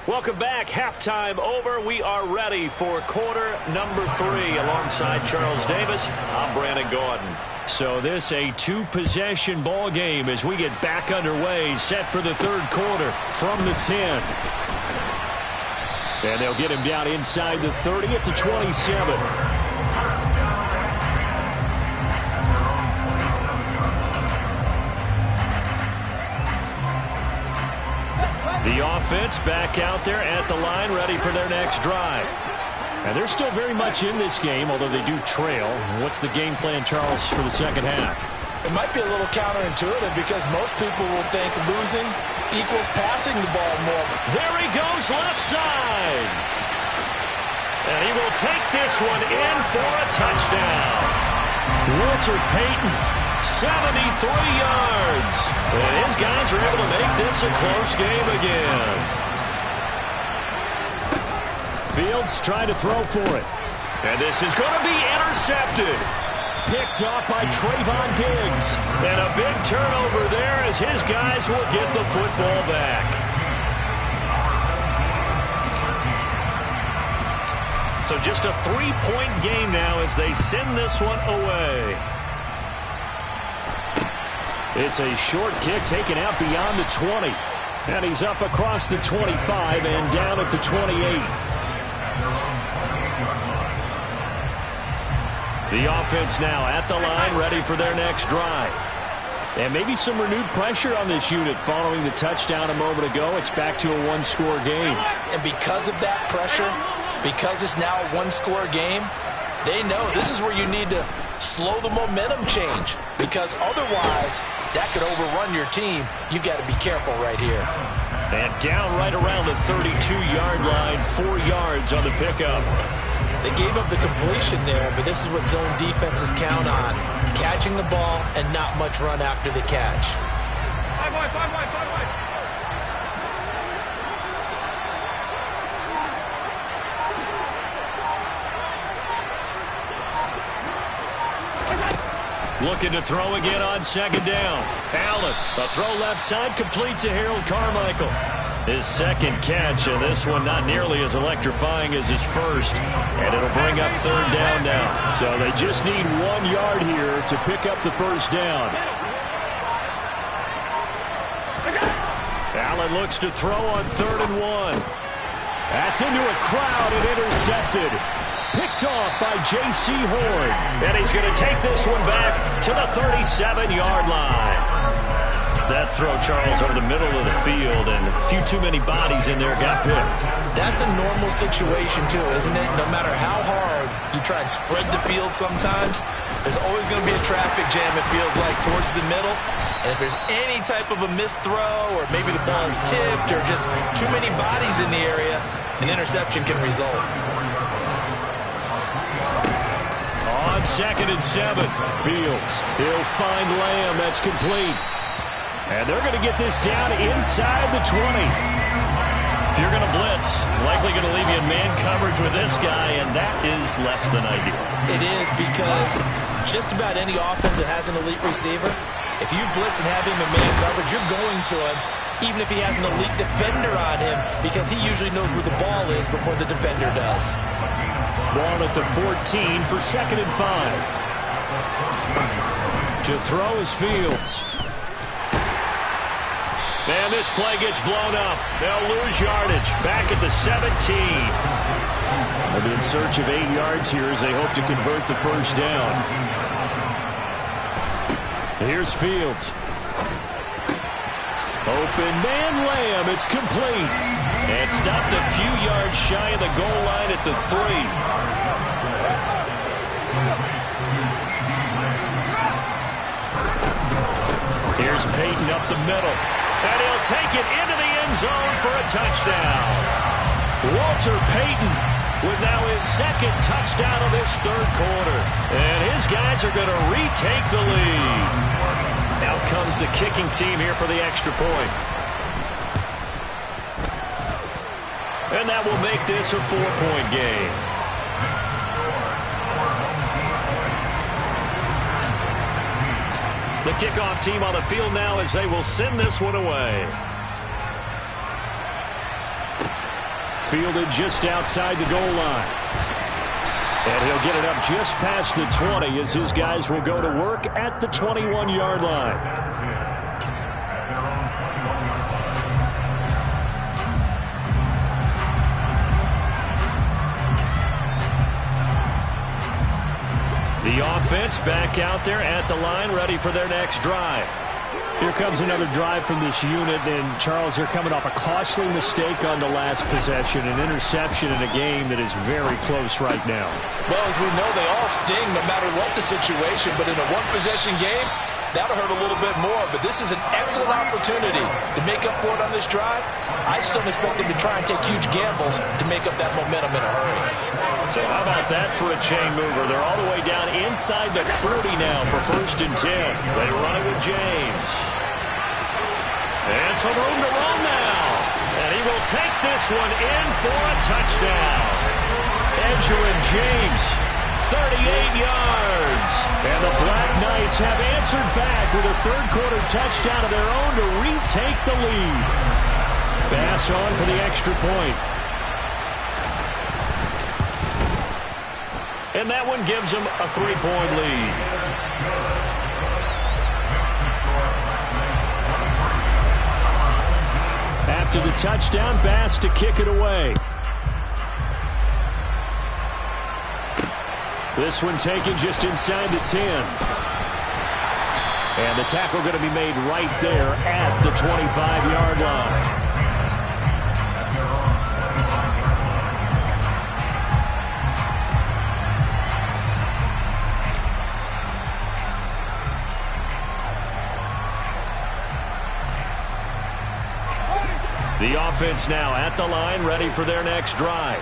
Welcome back. Halftime over. We are ready for quarter number 3. Alongside Charles Davis, I'm Brandon Gordon. So this a two-possession ball game as we get back underway, set for the third quarter from the 10. And they'll get him down inside the 30 at the 27. The offense back out there at the line, ready for their next drive. And they're still very much in this game, although they do trail. What's the game plan, Charles, for the second half? It might be a little counterintuitive because most people will think losing equals passing the ball more. There he goes, left side. And he will take this one in for a touchdown. Walter Payton, 73 yards. And his guys are able to make this a close game again. Fields trying to throw for it. And this is going to be intercepted. Picked off by Trayvon Diggs. And a big turnover there as his guys will get the football back. So just a 3-point game now as they send this one away. It's a short kick taken out beyond the 20. And he's up across the 25 and down at the 28. The offense now at the line, ready for their next drive. And maybe some renewed pressure on this unit following the touchdown a moment ago. It's back to a one-score game. And because of that pressure, because it's now a one-score game, they know this is where you need to slow the momentum change, because otherwise that could overrun your team. You've got to be careful right here. And down right around the 32-yard line, 4 yards on the pickup. They gave up the completion there, but this is what zone defenses count on, catching the ball and not much run after the catch. Looking to throw again on second down. Allen, a throw left side, complete to Harold Carmichael. His second catch, and this one not nearly as electrifying as his first. And it'll bring up third down now. So they just need 1 yard here to pick up the first down. Allen looks to throw on 3rd and 1. That's into a crowd and intercepted. Picked off by J.C. Horn. And he's going to take this one back to the 37-yard line. That throw, Charles, over the middle of the field, and a few too many bodies in there got picked. That's a normal situation, too, isn't it? No matter how hard you try and spread the field sometimes, there's always going to be a traffic jam, it feels like, towards the middle. And if there's any type of a missed throw, or maybe the ball's tipped, or just too many bodies in the area, an interception can result. On 2nd and 7, Fields. He'll find Lamb. That's complete. And they're going to get this down inside the 20. If you're going to blitz, likely going to leave you in man coverage with this guy, and that is less than ideal. It is, because just about any offense that has an elite receiver, if you blitz and have him in man coverage, you're going to him, even if he has an elite defender on him, because he usually knows where the ball is before the defender does. Ball at the 14 for 2nd and 5. To throw is Fields. And this play gets blown up. They'll lose yardage. Back at the 17. They'll be in search of 8 yards here as they hope to convert the first down. Here's Fields. Open man, Lamb. It's complete. And stopped a few yards shy of the goal line at the 3. Here's Payton up the middle. And he'll take it into the end zone for a touchdown. Walter Payton with now his 2nd touchdown of this 3rd quarter. And his guys are going to retake the lead. Out comes the kicking team here for the extra point. And that will make this a 4-point game. The kickoff team on the field now as they will send this one away. Fielded just outside the goal line. And he'll get it up just past the 20 as his guys will go to work at the 21-yard line. The offense back out there at the line, ready for their next drive. Here comes another drive from this unit, and Charles, they're coming off a costly mistake on the last possession, an interception in a game that is very close right now. Well, as we know, they all sting no matter what the situation, but in a one-possession game, that'll hurt a little bit more, but this is an excellent opportunity to make up for it on this drive. I just don't expect them to try and take huge gambles to make up that momentum in a hurry. So how about that for a chain mover? They're all the way down inside the 40 now for 1st and 10. They run it with James. And some room to run now. And he will take this one in for a touchdown. Edgerrin James, 38 yards. And the Black Knights have answered back with a 3rd quarter touchdown of their own to retake the lead. Bass on for the extra point. And that one gives them a 3-point lead. After the touchdown, Bass to kick it away. This one taken just inside the 10. And the tackle going to be made right there at the 25-yard line. The offense now at the line, ready for their next drive.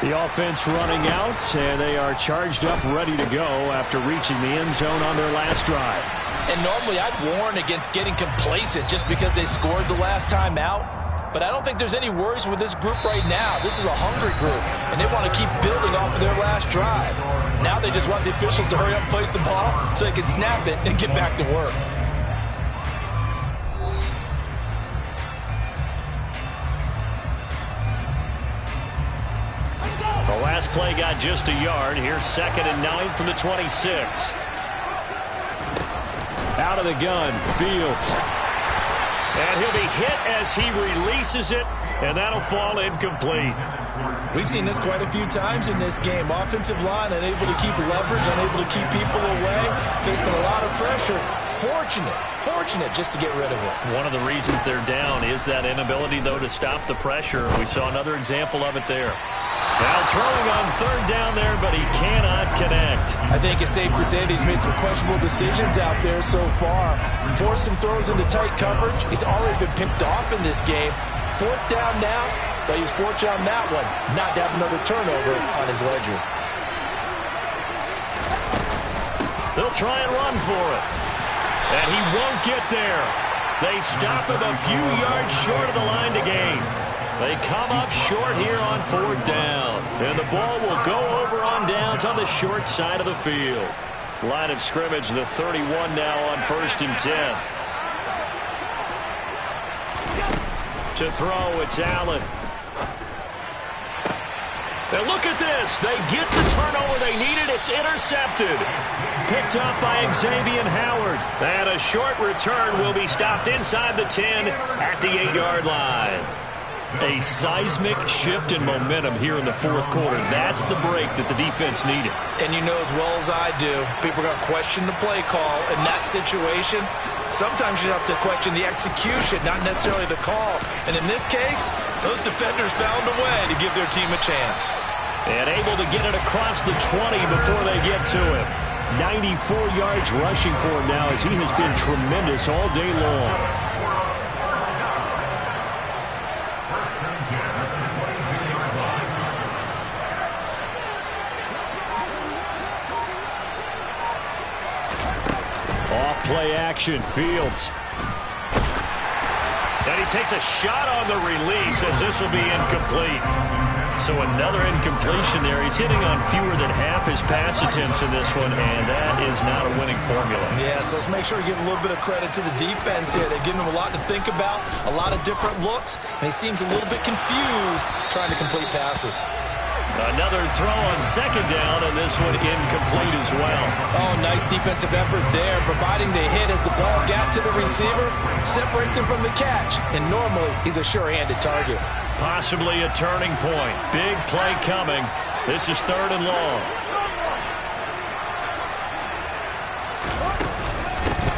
The offense running out, and they are charged up, ready to go after reaching the end zone on their last drive. And normally I'd warn against getting complacent just because they scored the last time out. But I don't think there's any worries with this group right now. This is a hungry group, and they want to keep building off of their last drive. Now they just want the officials to hurry up and place the ball so they can snap it and get back to work. The last play got just a yard. Here's 2nd and 9 from the 26. Out of the gun, Fields. And he'll be hit as he releases it, and that'll fall incomplete. We've seen this quite a few times in this game. Offensive line unable to keep leverage, unable to keep people away, facing a lot of pressure. Fortunate just to get rid of it. One of the reasons they're down is that inability, though, to stop the pressure. We saw another example of it there. Now throwing on 3rd down there, but he cannot connect. I think it's safe to say that he's made some questionable decisions out there so far. Forced some throws into tight coverage. He's already been picked off in this game. 4th down now, but he's fortunate on that one, not to have another turnover on his ledger. They'll try and run for it. And he won't get there. They stop him a few yards short of the line to gain. They come up short here on 4th down. And the ball will go over on downs on the short side of the field. Line of scrimmage, the 31 now on 1st and 10. To throw, it's Allen. And look at this. They get the turnover they needed. It's intercepted. Picked up by Xavier Howard. And a short return will be stopped inside the 10 at the 8-yard line. A seismic shift in momentum here in the 4th quarter. That's the break that the defense needed. And you know as well as I do, people are going to question the play call. In that situation, sometimes you have to question the execution, not necessarily the call. And in this case, those defenders found a way to give their team a chance. And able to get it across the 20 before they get to him. 94 yards rushing for him now as he has been tremendous all day long. Play action, Fields. And he takes a shot on the release as this will be incomplete. So another incompletion there. He's hitting on fewer than half his pass attempts in this one, and that is not a winning formula. Yeah, so let's make sure we give a little bit of credit to the defense here. They've given him a lot to think about, a lot of different looks, and he seems a little bit confused trying to complete passes. Another throw on 2nd down, and this one incomplete as well. Oh, nice defensive effort there, providing the hit as the ball got to the receiver, separates him from the catch, and normally he's a sure-handed target. Possibly a turning point. Big play coming. This is 3rd and long.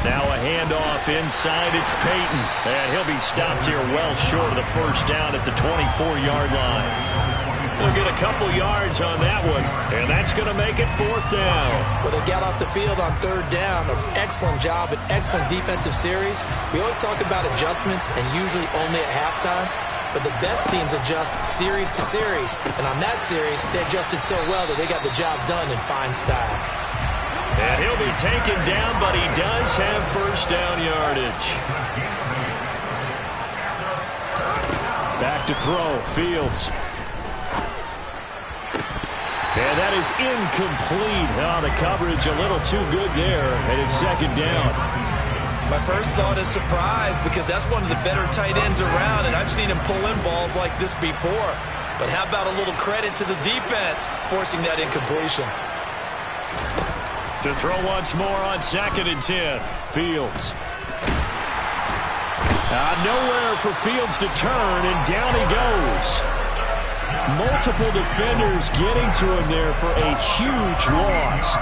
Now a handoff inside. It's Peyton, and he'll be stopped here well short of the 1st down at the 24-yard line. They'll get a couple yards on that one, and that's going to make it 4th down. Well, they got off the field on 3rd down. An excellent job, an excellent defensive series. We always talk about adjustments, and usually only at halftime. But the best teams adjust series to series. And on that series, they adjusted so well that they got the job done in fine style. And he'll be taken down, but he does have 1st down yardage. Back to throw, Fields. And that is incomplete. Oh, the coverage a little too good there, and it's 2nd down. My first thought is surprise because that's one of the better tight ends around, and I've seen him pull in balls like this before. But how about a little credit to the defense forcing that incompletion? To throw once more on 2nd and 10. Fields. Nowhere for Fields to turn, and down he goes. Multiple defenders getting to him there for a huge loss.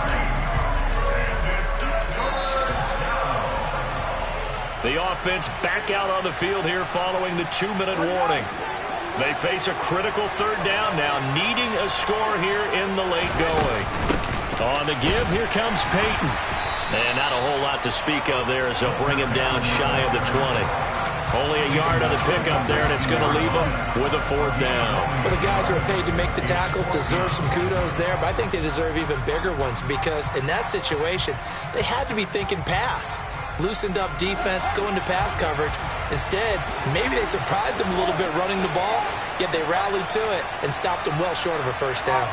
The offense back out on the field here following the 2-minute warning. They face a critical third down now, needing a score here in the late going. On the give, here comes Peyton. And not a whole lot to speak of there as they'll bring him down shy of the 20. Only a yard on the pickup there, and it's going to leave him with a 4th down. Well, the guys who are paid to make the tackles deserve some kudos there, but I think they deserve even bigger ones because in that situation, they had to be thinking pass. Loosened up defense, going to pass coverage. Instead, maybe they surprised him a little bit running the ball, yet they rallied to it and stopped him well short of a 1st down.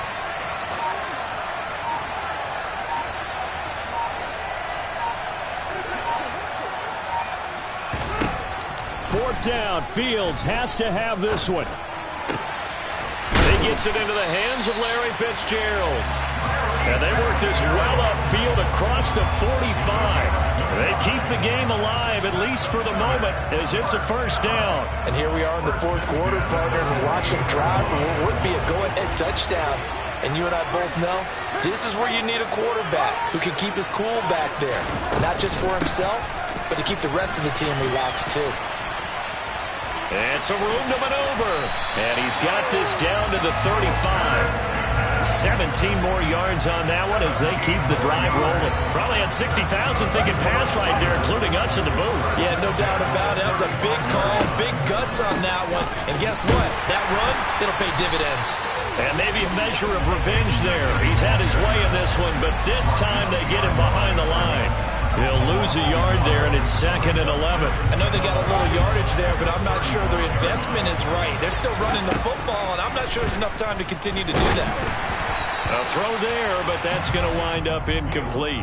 Fourth down. Fields has to have this one. He gets it into the hands of Larry Fitzgerald. And they work this well upfield across the 45. They keep the game alive, at least for the moment, as it's a 1st down. And here we are in the 4th quarter, partner, and watch them drive for what would be a go-ahead touchdown. And you and I both know this is where you need a quarterback who can keep his cool back there. Not just for himself, but to keep the rest of the team relaxed, too. And some room to maneuver. And he's got this down to the 35. 17 more yards on that one as they keep the drive rolling. Probably had 60,000 thinking pass right there, including us in the booth. Yeah, no doubt about it. That was a big call, big guts on that one. And guess what? That run, it'll pay dividends. And maybe a measure of revenge there. He's had his way in this one, but this time they get him behind the line. He'll lose a yard there, and it's 2nd and 11. I know they got a little yardage there, but I'm not sure their investment is right. They're still running the football, and I'm not sure there's enough time to continue to do that. A throw there, but that's going to wind up incomplete.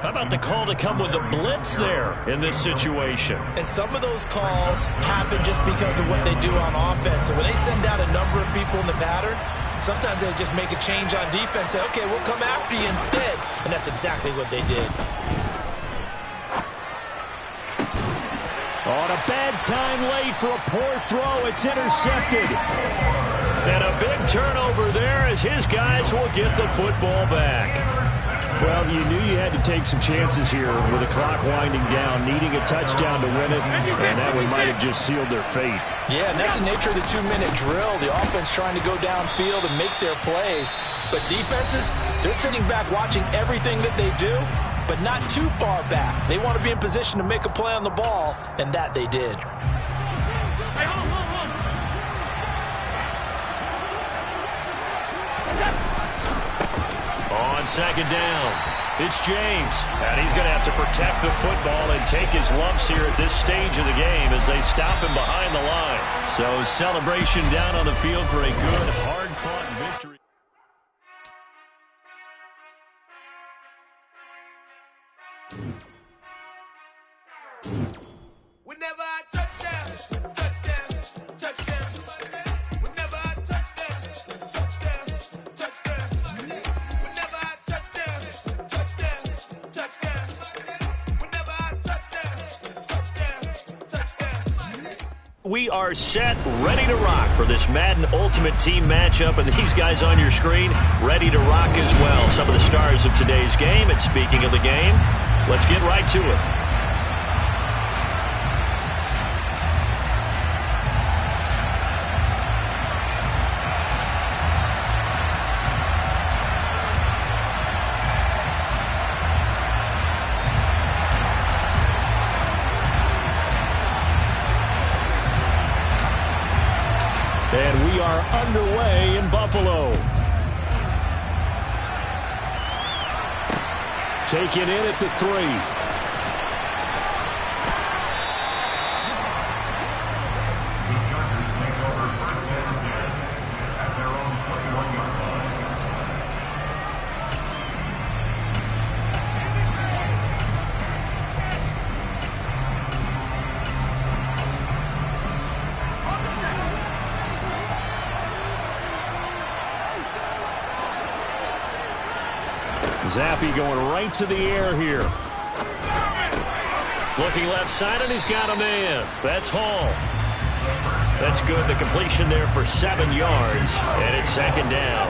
How about the call to come with the blitz there in this situation? And some of those calls happen just because of what they do on offense. So when they send out a number of people in the pattern, sometimes they just make a change on defense, say, okay, we'll come after you instead. And that's exactly what they did. On a bad time late for a poor throw, it's intercepted. And a big turnover there as his guys will get the football back. Well, you knew you had to take some chances here with the clock winding down, needing a touchdown to win it, and that one might have just sealed their fate. Yeah, and that's the nature of the 2-minute drill. The offense trying to go downfield and make their plays. But defenses, they're sitting back watching everything that they do, but not too far back. They want to be in position to make a play on the ball, and that they did. On 2nd down, it's James. And he's going to have to protect the football and take his lumps here at this stage of the game as they stop him behind the line. So celebration down on the field for a good, hard-fought victory. Whenever I touchdown, touchdown, touchdown. Whenever I touchdown, touchdown, touchdown. Whenever I touchdown, touchdown, touchdown. Whenever I touchdown, touchdown. We are set, ready to rock for this Madden Ultimate Team matchup, and these guys on your screen ready to rock as well. Some of the stars of today's game, and speaking of the game, let's get right to it. And we are underway in Buffalo. Taken in at the 3. Zappe going right to the air here. Looking left side, and he's got a man. That's Hall. That's good. The completion there for 7 yards, and it's second down.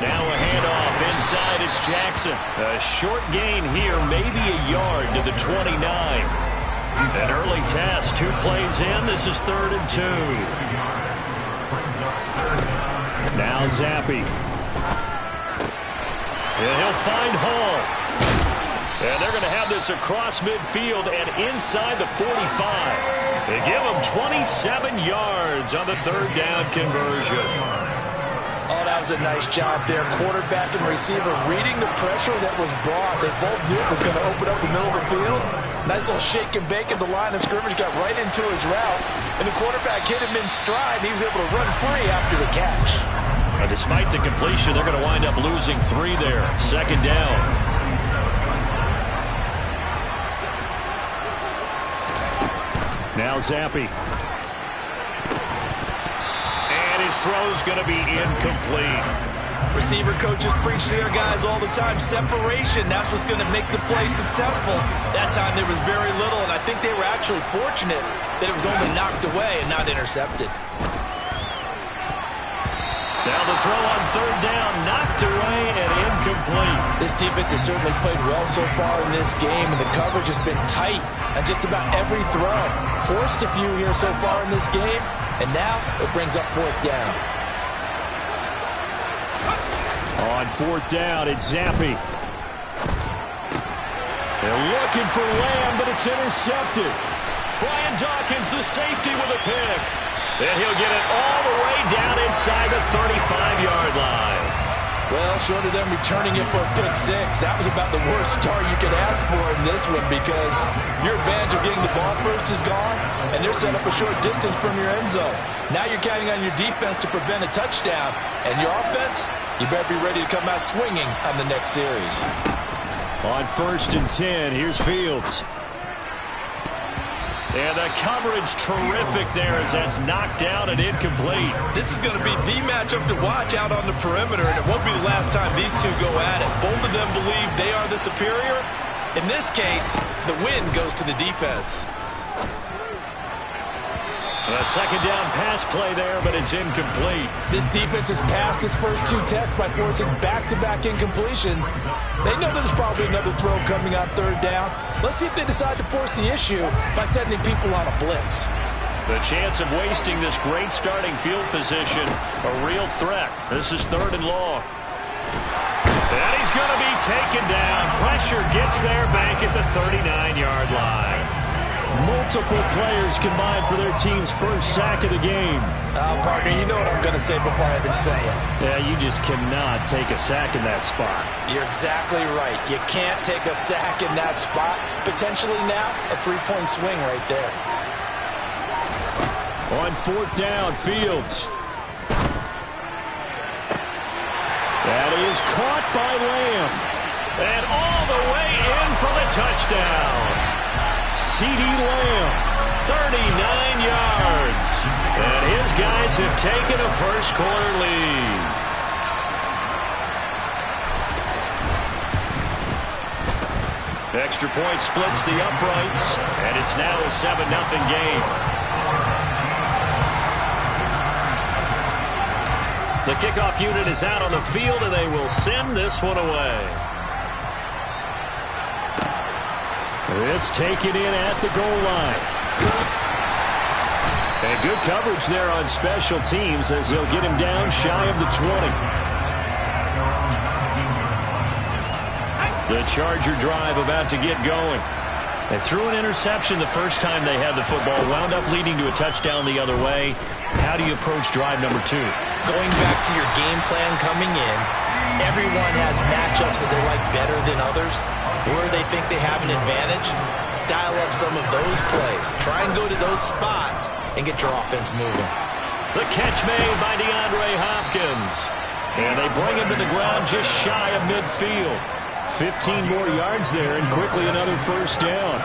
Now a handoff inside. It's Jackson. A short gain here, maybe a yard to the 29. An early test. 2 plays in. This is 3rd and 2. Now Zappi. And he'll find Hall. And they're going to have this across midfield and inside the 45. They give him 27 yards on the 3rd down conversion. Oh, that was a nice job there. Quarterback and receiver reading the pressure that was brought. They both knew it was going to open up the middle of the field. Nice little shake and bake at the line of scrimmage, got right into his route. And the quarterback hit him in stride. He was able to run free after the catch. Despite the completion, they're going to wind up losing 3 there. Second down. Now Zappi. And his throw's going to be incomplete. Receiver coaches preach to their guys all the time. Separation, that's what's going to make the play successful. That time there was very little, and I think they were actually fortunate that it was only knocked away and not intercepted. Now the throw on 3rd down, knocked away and incomplete. This defense has certainly played well so far in this game, and the coverage has been tight on just about every throw. Forced a few here so far in this game, and now it brings up 4th down. On 4th down, it's Zappi. They're looking for Lamb, but it's intercepted. Brian Dawkins, the safety, with a pick. And he'll get it all the way down inside the 35-yard line. Well, short of them returning it for a pick 6, that was about the worst start you could ask for in this one, because your advantage of getting the ball first is gone, and they're set up a short distance from your end zone. Now you're counting on your defense to prevent a touchdown, and your offense, you better be ready to come out swinging on the next series. On 1st and 10, here's Fields. And the coverage terrific there as that's knocked down and incomplete. This is going to be the matchup to watch out on the perimeter, and it won't be the last time these two go at it. Both of them believe they are the superior. In this case, the win goes to the defense. A second down pass play there, but it's incomplete. This defense has passed its first 2 tests by forcing back-to-back incompletions. They know there's probably another throw coming on 3rd down. Let's see if they decide to force the issue by sending people on a blitz. The chance of wasting this great starting field position, a real threat. This is 3rd and long. And he's going to be taken down. Pressure gets there back at the 39-yard line. Multiple players combined for their team's first sack of the game. Partner, you know what I'm going to say before I even say it. Yeah, you just cannot take a sack in that spot. You're exactly right. You can't take a sack in that spot. Potentially now, a 3-point swing right there. On 4th down, Fields. That is caught by Lamb. And all the way in for the touchdown. CeeDee Lamb, 39 yards. And his guys have taken a first-quarter lead. Extra point splits the uprights, and it's now a 7-0 game. The kickoff unit is out on the field, and they will send this one away. This taken in at the goal line. And good coverage there on special teams as they'll get him down shy of the 20. The Charger drive about to get going. They threw an interception the first time they had the football, wound up leading to a touchdown the other way. How do you approach drive number 2? Going back to your game plan coming in, everyone has matchups that they like better than others. Where they think they have an advantage, dial up some of those plays. Try and go to those spots and get your offense moving. The catch made by DeAndre Hopkins. And they bring him to the ground just shy of midfield. 15 more yards there and quickly another first down.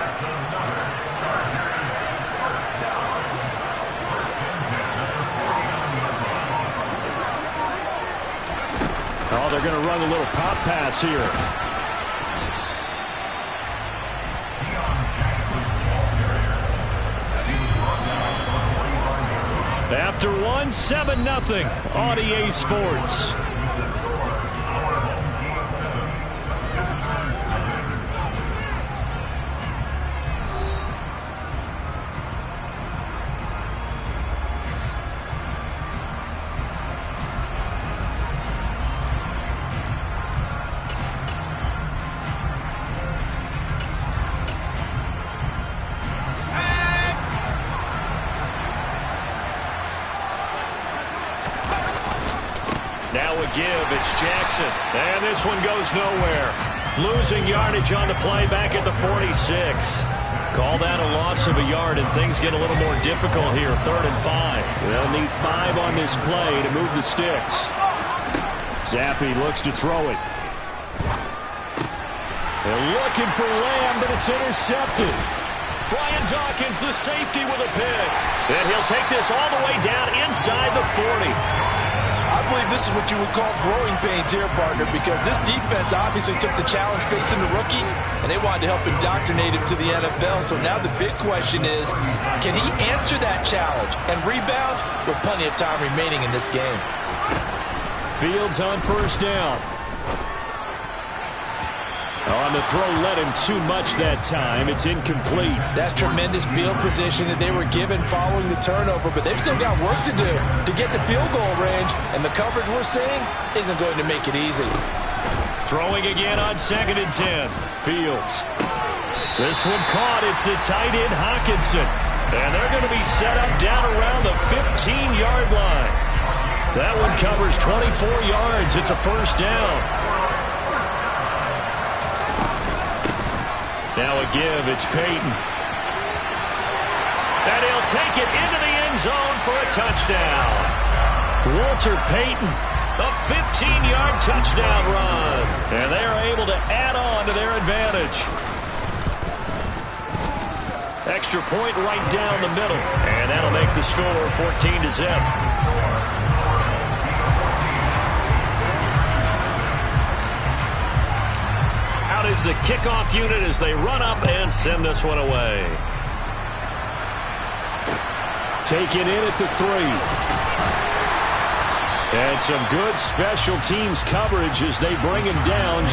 Oh, they're going to run a little pop pass here. After one, 7-0 on EA Sports. Now a give, it's Jackson. And this one goes nowhere. Losing yardage on the play back at the 46. Call that a loss of a yard, and things get a little more difficult here. 3rd and 5. They'll need 5 on this play to move the sticks. Zappi looks to throw it. They're looking for Lamb, but it's intercepted. Brian Dawkins, the safety, with a pick. And he'll take this all the way down inside the 40. I believe this is what you would call growing pains here, partner, because this defense obviously took the challenge facing the rookie, and they wanted to help indoctrinate him to the NFL. So now the big question is, can he answer that challenge and rebound with plenty of time remaining in this game? Fields on 1st down. On the throw, led him too much that time. It's incomplete. That's tremendous field position that they were given following the turnover, but they've still got work to do to get to field goal range, and the coverage we're seeing isn't going to make it easy. Throwing again on 2nd and 10. Fields. This one caught. It's the tight end, Hockenson. And they're going to be set up down around the 15-yard line. That one covers 24 yards. It's a 1st down. Now a give, it's Payton. And he'll take it into the end zone for a touchdown. Walter Payton, a 15-yard touchdown run. And they are able to add on to their advantage. Extra point right down the middle. And that'll make the score 14-0. Is the kickoff unit as they run up and send this one away. Taken in at the 3. And some good special teams coverage as they bring him down.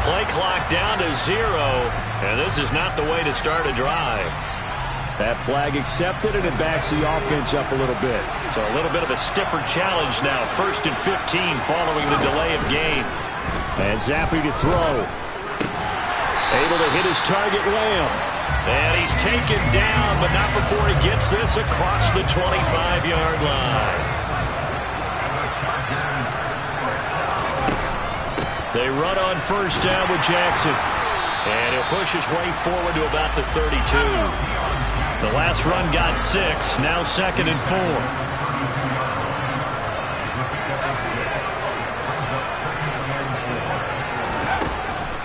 Play clock down to 0, and this is not the way to start a drive. That flag accepted, and it backs the offense up a little bit. So a little bit of a stiffer challenge now. 1st and 15 following the delay of game. And Zappi to throw. Able to hit his target, Lamb. And he's taken down, but not before he gets this across the 25-yard line. They run on 1st down with Jackson. And he'll push his way forward to about the 32. The last run got 6. Now 2nd and 4.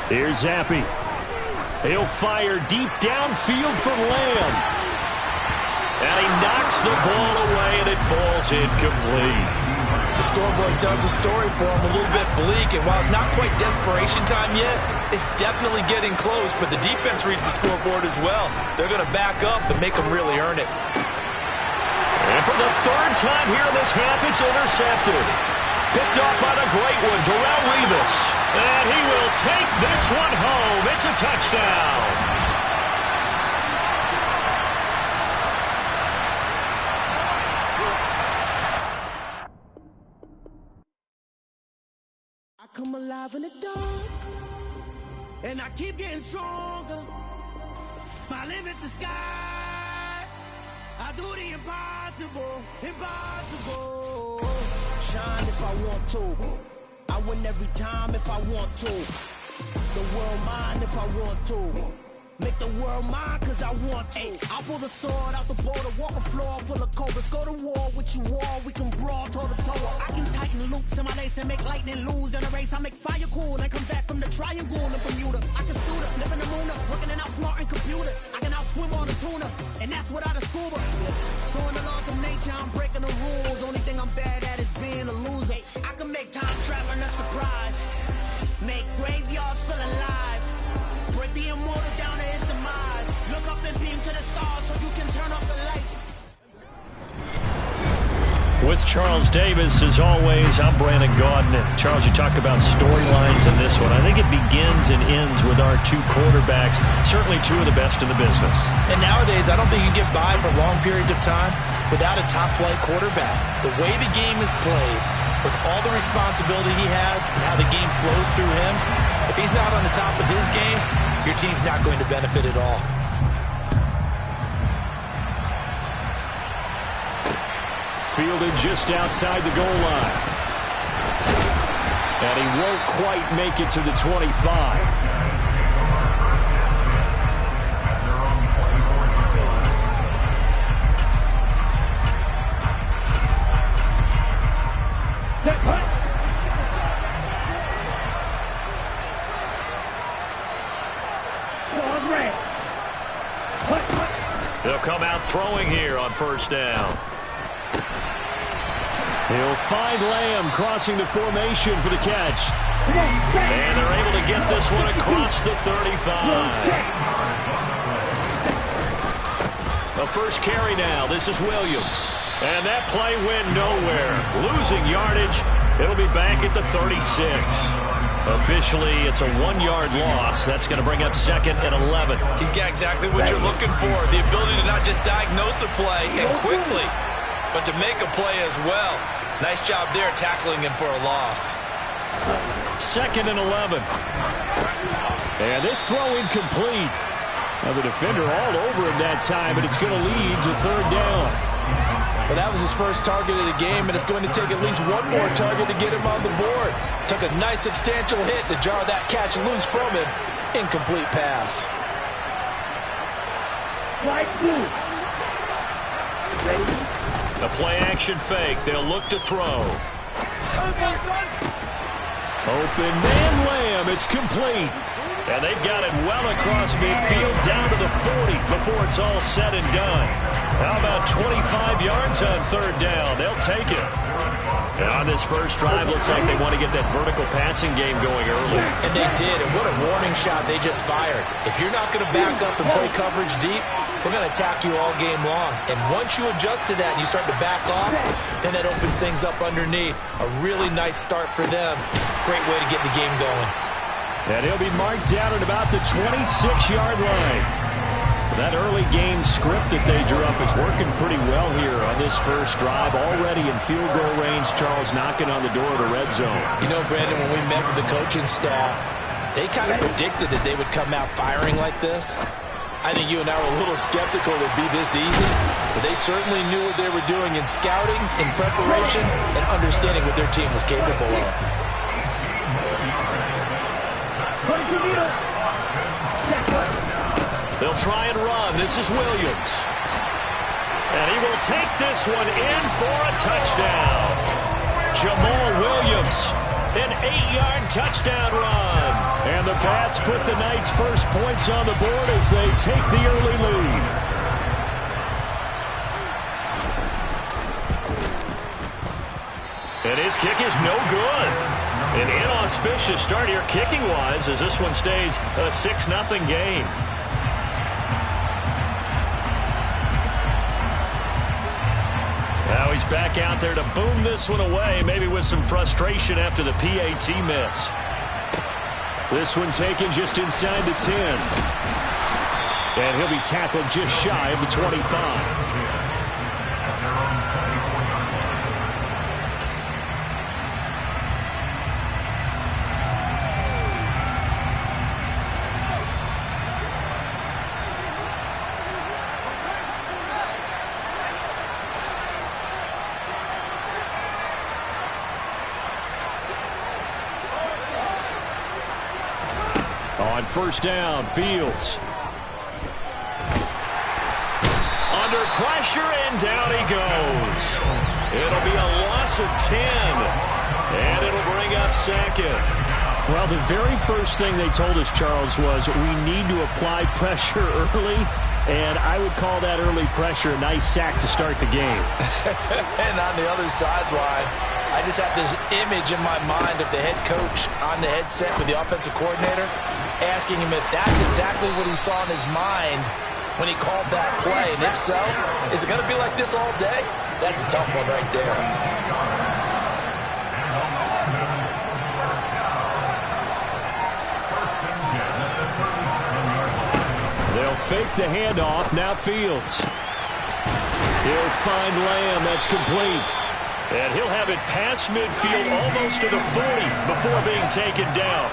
Here's Zappi. He'll fire deep downfield from Lamb. And he knocks the ball away, and it falls incomplete. The scoreboard tells a story for him, a little bit bleak, and while it's not quite desperation time yet, it's definitely getting close, but the defense reads the scoreboard as well. They're going to back up and make them really earn it. And for the third time here in this half, it's intercepted. Picked off by the great one, Darrelle Revis. And he will take this one home. It's a touchdown. Come alive in the dark, and I keep getting stronger. My limit's the sky. I do the impossible, impossible. Shine if I want to. I win every time if I want to. The world mine if I want to. Make the world mine cause I want to. I pull the sword out the border, walk a floor full of cobras. Go to war with you all, we can brawl toe to toe. I can tighten loops in my lace and make lightning lose in a race. I make fire cool and come back from the triangle in Bermuda. I can suit up, live in the moon up, working and outsmarting computers. I can outswim on the tuna, and that's without a scuba. So in the laws of nature, I'm breaking the rules. Only thing I'm bad at is being a loser. I can make time traveling a surprise. Make graveyards feel alive. Break the immortal down to his demise. Look up and beam to the stars so you can turn off the lights. With Charles Davis, as always, I'm Brandon Gaudin. Charles, you talk about storylines in this one. I think it begins and ends with our two quarterbacks, certainly two of the best in the business. And nowadays, I don't think you can get by for long periods of time without a top-flight quarterback. The way the game is played, with all the responsibility he has and how the game flows through him, if he's not on the top of his game, your team's not going to benefit at all. Fielded just outside the goal line. And he won't quite make it to the 25. They'll come out throwing here on first down. He'll find Lamb crossing the formation for the catch. And they're able to get this one across the 35. The first carry now. This is Williams. And that play went nowhere. Losing yardage. It'll be back at the 36. Officially, it's a 1-yard loss. That's going to bring up 2nd and 11. He's got exactly what you're looking for. The ability to not just diagnose a play and quickly, but to make a play as well. Nice job there tackling him for a loss. 2nd and 11. And this throw incomplete. Now the defender all over him that time, and it's going to lead to 3rd down. Well, that was his first target of the game, and it's going to take at least one more target to get him on the board. Took a nice substantial hit to jar that catch loose from him. Incomplete pass. The play action fake. They'll look to throw. Open man Lamb. It's complete. And they've got it well across midfield down to the 40 before it's all said and done. How about 25 yards on 3rd down? They'll take it. And on this first drive, looks like they want to get that vertical passing game going early. And they did, and what a warning shot they just fired. If you're not going to back up and play coverage deep, we're going to attack you all game long. And once you adjust to that and you start to back off, then that opens things up underneath. A really nice start for them. Great way to get the game going. And he'll be marked down at about the 26-yard line. That early game script that they drew up is working pretty well here on this first drive. Already in field goal range, Charles knocking on the door of the red zone. You know, Brandon, when we met with the coaching staff, they kind of predicted that they would come out firing like this. I think you and I were a little skeptical it would be this easy, but they certainly knew what they were doing in scouting, in preparation, and understanding what their team was capable of. They'll try and run. This is Williams. And he will take this one in for a touchdown. Jamal Williams, an 8-yard touchdown run. And the Pats put the Knights' first points on the board as they take the early lead. And his kick is no good. An inauspicious start here kicking-wise as this one stays a 6-0 game. back out there to boom this one away, maybe with some frustration after the PAT miss. This one taken just inside the 10. And he'll be tackled just shy of the 25. On first down, Fields. Under pressure, and down he goes. It'll be a loss of 10, and it'll bring up second. Well, the very first thing they told us, Charles, was we need to apply pressure early, and I would call that early pressure a nice sack to start the game. And on the other sideline, I just have this image in my mind of the head coach on the headset with the offensive coordinator asking him if that's exactly what he saw in his mind when he called that play. And if so, is it going to be like this all day? That's a tough one right there. They'll fake the handoff. Now Fields. He'll find Lamb. That's complete. And he'll have it past midfield almost to the 40 before being taken down.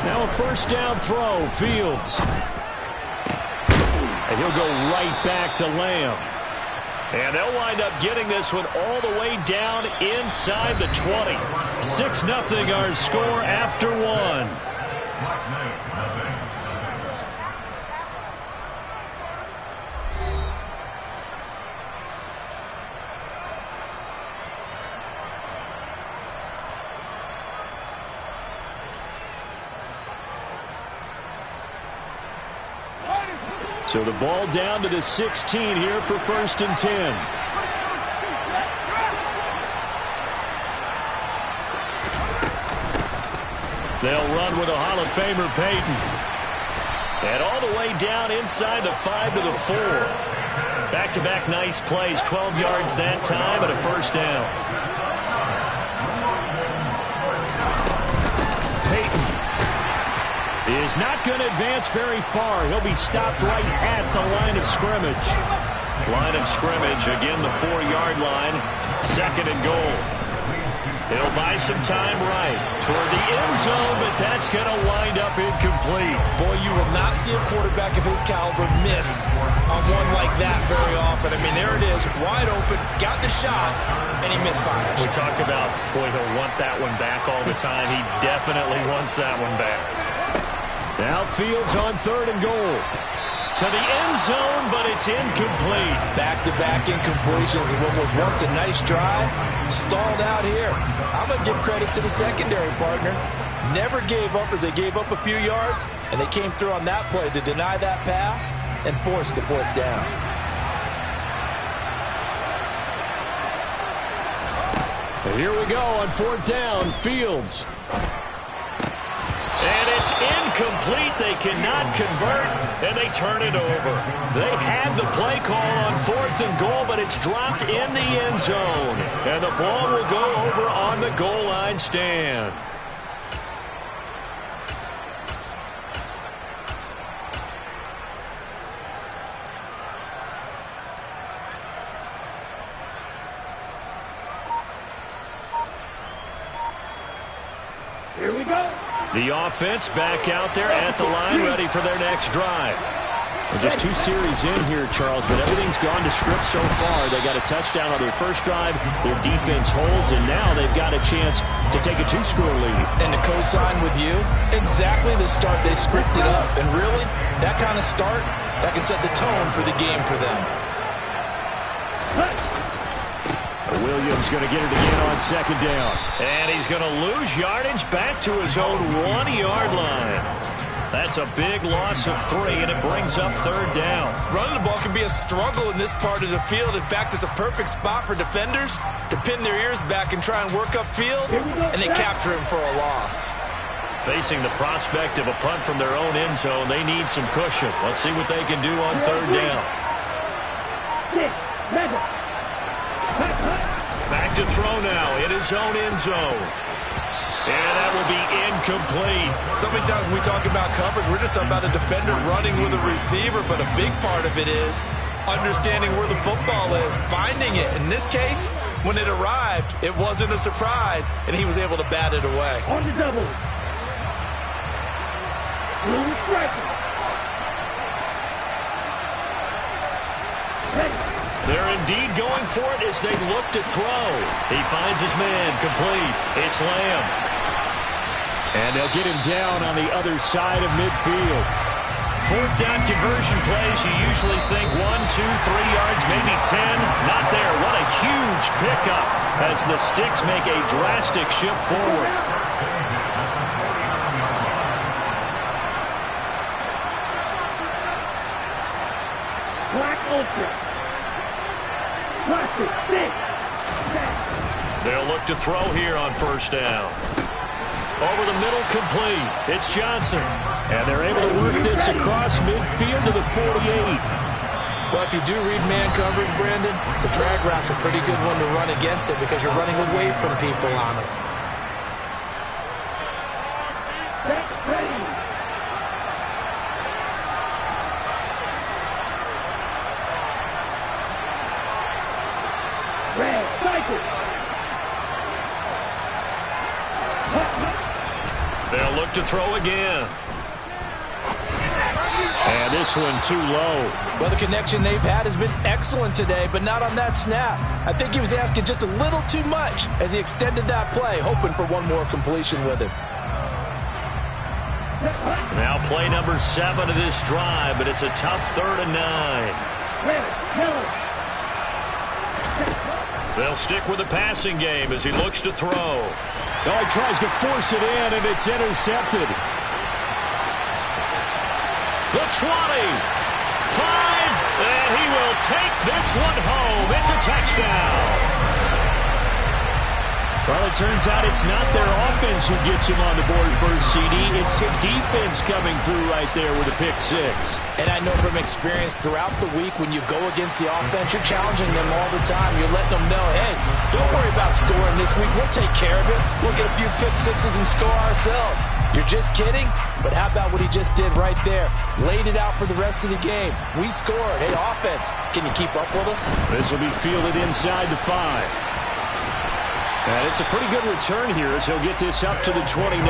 Now a first down throw, Fields. And he'll go right back to Lamb. And they'll wind up getting this one all the way down inside the 20. 6-0 our score after one. So the ball down to the 16 here for 1st and 10. They'll run with a Hall of Famer, Peyton. And all the way down inside the 5 to the 4. Back-to-back nice plays, 12 yards that time and a first down. Is not going to advance very far. He'll be stopped right at the line of scrimmage. Line of scrimmage, again the 4-yard line. 2nd and goal. He'll buy some time right toward the end zone, but that's going to wind up incomplete. Boy, you will not see a quarterback of his caliber miss on one like that very often. I mean, there it is, wide open, got the shot, and he misfires. We talk about, boy, he'll want that one back all the time. He definitely wants that one back. Now Fields on 3rd and goal. To the end zone, but it's incomplete. Back-to-back incompletions of what was once a nice drive. Stalled out here. I'm going to give credit to the secondary partner. Never gave up as they gave up a few yards, and they came through on that play to deny that pass and force the 4th down. And here we go on 4th down. Fields. And it's incomplete. They cannot convert, and they turn it over. They had the play call on 4th and goal, but it's dropped in the end zone. And the ball will go over on the goal line stand. Here we go. The offense back out there at the line, ready for their next drive. Well, just 2 series in here, Charles, but everything's gone to script so far. They got a touchdown on their first drive. Their defense holds, and now they've got a chance to take a 2-score lead. And to co-sign with you, exactly the start they scripted up. And really, that kind of start, that can set the tone for the game for them. Williams going to get it again on 2nd down. And he's going to lose yardage back to his own 1-yard line. That's a big loss of 3, and it brings up 3rd down. Running the ball can be a struggle in this part of the field. In fact, it's a perfect spot for defenders to pin their ears back and try and work upfield, and they capture him for a loss. Facing the prospect of a punt from their own end zone, they need some cushion. Let's see what they can do on 3rd down. Back to throw now in his own end zone. And that will be incomplete. So many times when we talk about coverage, we're just talking about a defender running with a receiver, but a big part of it is understanding where the football is, finding it. In this case, when it arrived, it wasn't a surprise, and he was able to bat it away. On the double. They're indeed going for it as they look to throw. He finds his man complete. It's Lamb. And they'll get him down on the other side of midfield. Fourth down conversion plays, you usually think 1, 2, 3 yards, maybe 10. Not there. What a huge pickup as the Sticks make a drastic shift forward. Black Ultra. Plastic, thick. They'll look to throw here on first down. Over the middle, complete. It's Johnson. And they're able to work this across midfield to the 48. Well, if you do read man coverage, Brandon, the drag route's a pretty good one to run against it because you're running away from people on it. They'll look to throw again. And this one too low. Well, the connection they've had has been excellent today, but not on that snap. I think he was asking just a little too much as he extended that play, hoping for one more completion with him. Now play number 7 of this drive, but it's a tough 3rd and 9. They'll stick with the passing game as he looks to throw. Oh, he tries to force it in, and it's intercepted. The 20, 5, and he will take this one home. It's a touchdown. Well, it turns out it's not their offense who gets him on the board first, CD. It's his defense coming through right there with a pick 6. And I know from experience throughout the week when you go against the offense, you're challenging them all the time. You're letting them know, hey, don't worry about scoring this week. We'll take care of it. We'll get a few pick 6s and score ourselves. You're just kidding? But how about what he just did right there? Laid it out for the rest of the game. We scored. Hey, offense, can you keep up with us? This will be fielded inside the 5. And it's a pretty good return here as he'll get this up to the 29.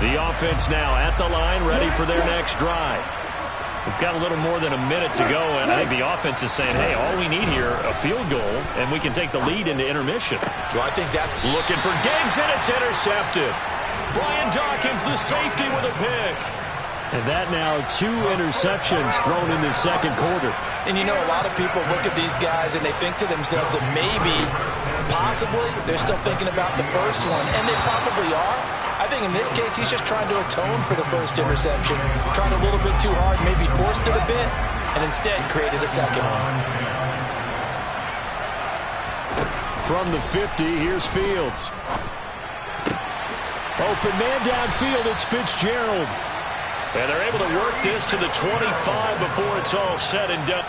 The offense now at the line, ready for their next drive. We've got a little more than a minute to go, and I think the offense is saying, hey, all we need here, a field goal, and we can take the lead into intermission. Well, I think that's looking for Diggs, and it's intercepted. Brian Dawkins, the safety, with a pick. And that now 2 interceptions thrown in the second quarter. And you know, a lot of people look at these guys and they think to themselves that maybe, possibly, they're still thinking about the first one. And they probably are. I think in this case, he's just trying to atone for the first interception. Tried a little bit too hard, maybe forced it a bit, and instead created a second one. From the 50, here's Fields. Open man downfield, it's Fitzgerald. And they're able to work this to the 25 before it's all said and done.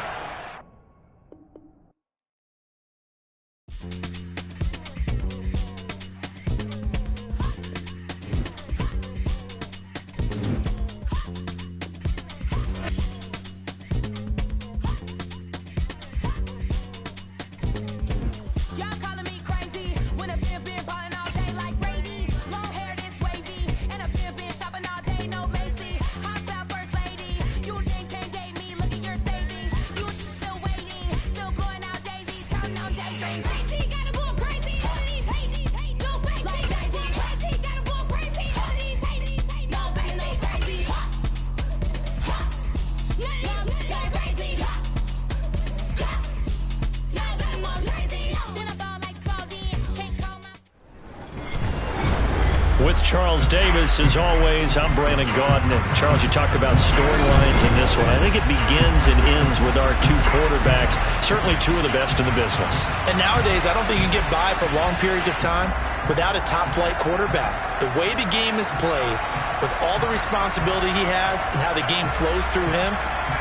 With Charles Davis, as always, I'm Brandon Gaudin. And Charles, you talked about storylines in this one. I think it begins and ends with our two quarterbacks, certainly two of the best in the business. And nowadays, I don't think you can get by for long periods of time without a top-flight quarterback. The way the game is played, with all the responsibility he has and how the game flows through him,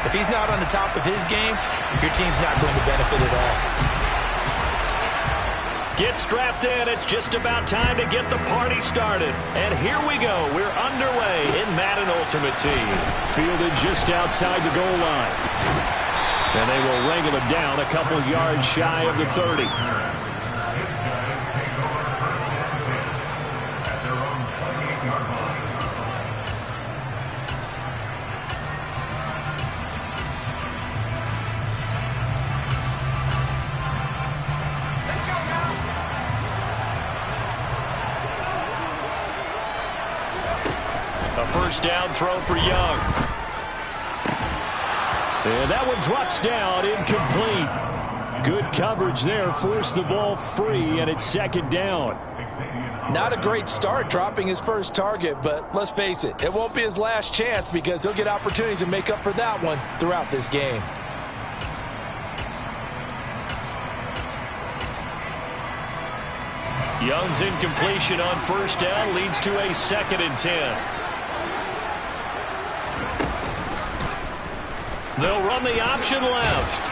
if he's not on the top of his game, your team's not going to benefit at all. Get strapped in. It's just about time to get the party started. And here we go. We're underway in Madden Ultimate Team. Fielded just outside the goal line. And they will wrangle him down a couple yards shy of the 30. First down throw for Young. And that one drops down, incomplete. Good coverage there, forced the ball free, and it's second down. Not a great start dropping his first target, but let's face it, it won't be his last chance because he'll get opportunities to make up for that one throughout this game. Young's incompletion on first down leads to a 2nd and 10. They'll run the option left.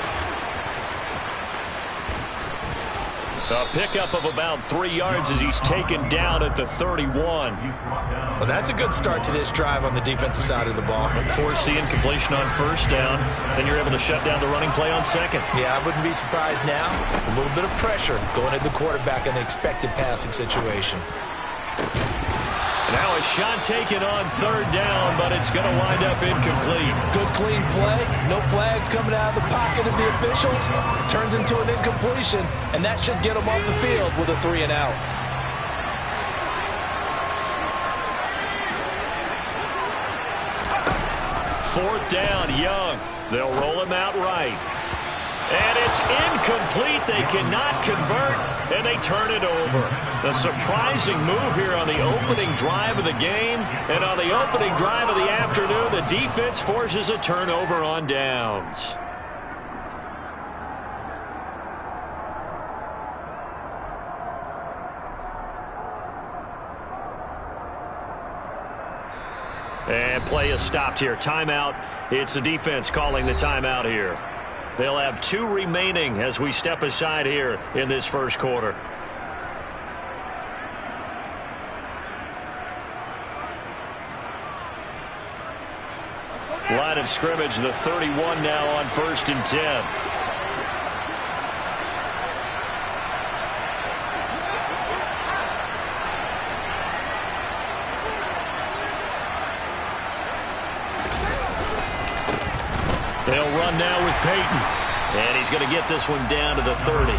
A pickup of about 3 yards as he's taken down at the 31. Well, that's a good start to this drive on the defensive side of the ball. Force the incompletion on first down. Then you're able to shut down the running play on second. Yeah, I wouldn't be surprised now. A little bit of pressure going at the quarterback in an expected passing situation. Now a shot taken on third down, but it's going to wind up incomplete. Good clean play. No flags coming out of the pocket of the officials. Turns into an incompletion, and that should get them off the field with a 3 and out. Fourth down, Young. They'll roll him out right. And it's incomplete. They cannot convert, and they turn it over. A surprising move here on the opening drive of the game. And on the opening drive of the afternoon, the defense forces a turnover on downs. And play is stopped here. Timeout. It's the defense calling the timeout here. They'll have 2 remaining as we step aside here in this first quarter. Line of scrimmage, the 31 now on 1st and 10. They'll run now with Peyton. And he's going to get this one down to the 30.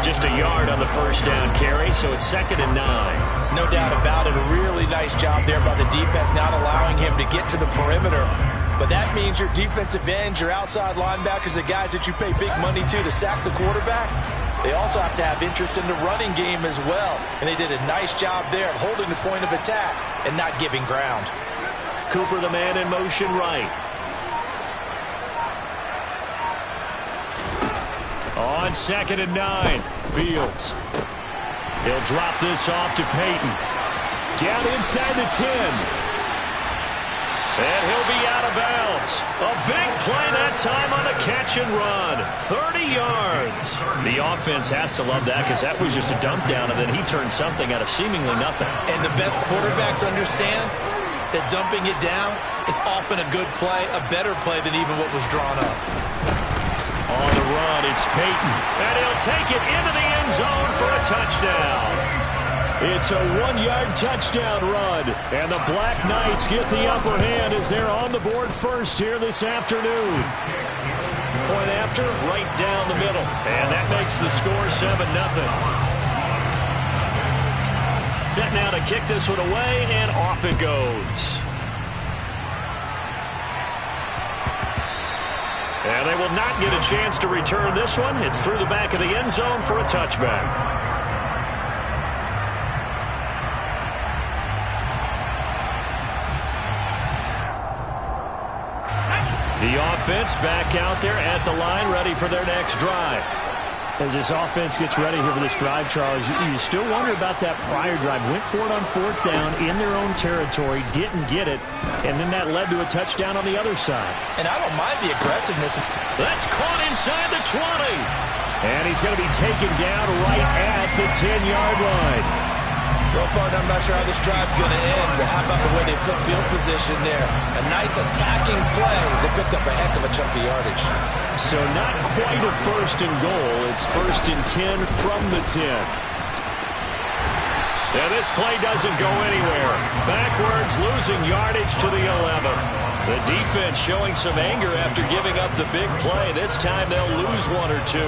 Just a yard on the first down carry, so it's 2nd and 9. No doubt about it. A really nice job there by the defense, not allowing him to get to the perimeter. But that means your defensive ends, your outside linebackers, the guys that you pay big money to sack the quarterback, they also have to have interest in the running game as well. And they did a nice job there of holding the point of attack and not giving ground. Cooper, the man in motion right. On 2nd and 9, Fields. He'll drop this off to Peyton. Down inside the 10. And he'll be out of bounds. A big play that time on a catch and run. 30 yards. The offense has to love that because that was just a dump down, and then he turned something out of seemingly nothing. And the best quarterbacks understand that dumping it down is often a good play, a better play than even what was drawn up. On the run, it's Peyton. And he'll take it into the end zone for a touchdown. It's a 1-yard touchdown run. And the Black Knights get the upper hand as they're on the board first here this afternoon. Point after, right down the middle. And that makes the score 7-0. Set now to kick this one away, and off it goes. And they will not get a chance to return this one. It's through the back of the end zone for a touchback. The offense back out there at the line, ready for their next drive. As this offense gets ready here for this drive, Charles, you still wonder about that prior drive. Went for it on 4th down in their own territory, didn't get it, and then that led to a touchdown on the other side. And I don't mind the aggressiveness. That's caught inside the 20. And he's going to be taken down right at the 10-yard line. Well, partner, I'm not sure how this drive's going to end, but how about the way they flip field position there? A nice attacking play. They picked up a heck of a chunk of yardage. So not quite a 1st and goal. It's 1st and 10 from the 10. And this play doesn't go anywhere. Backwards, losing yardage to the 11. The defense showing some anger after giving up the big play. This time they'll lose 1 or 2.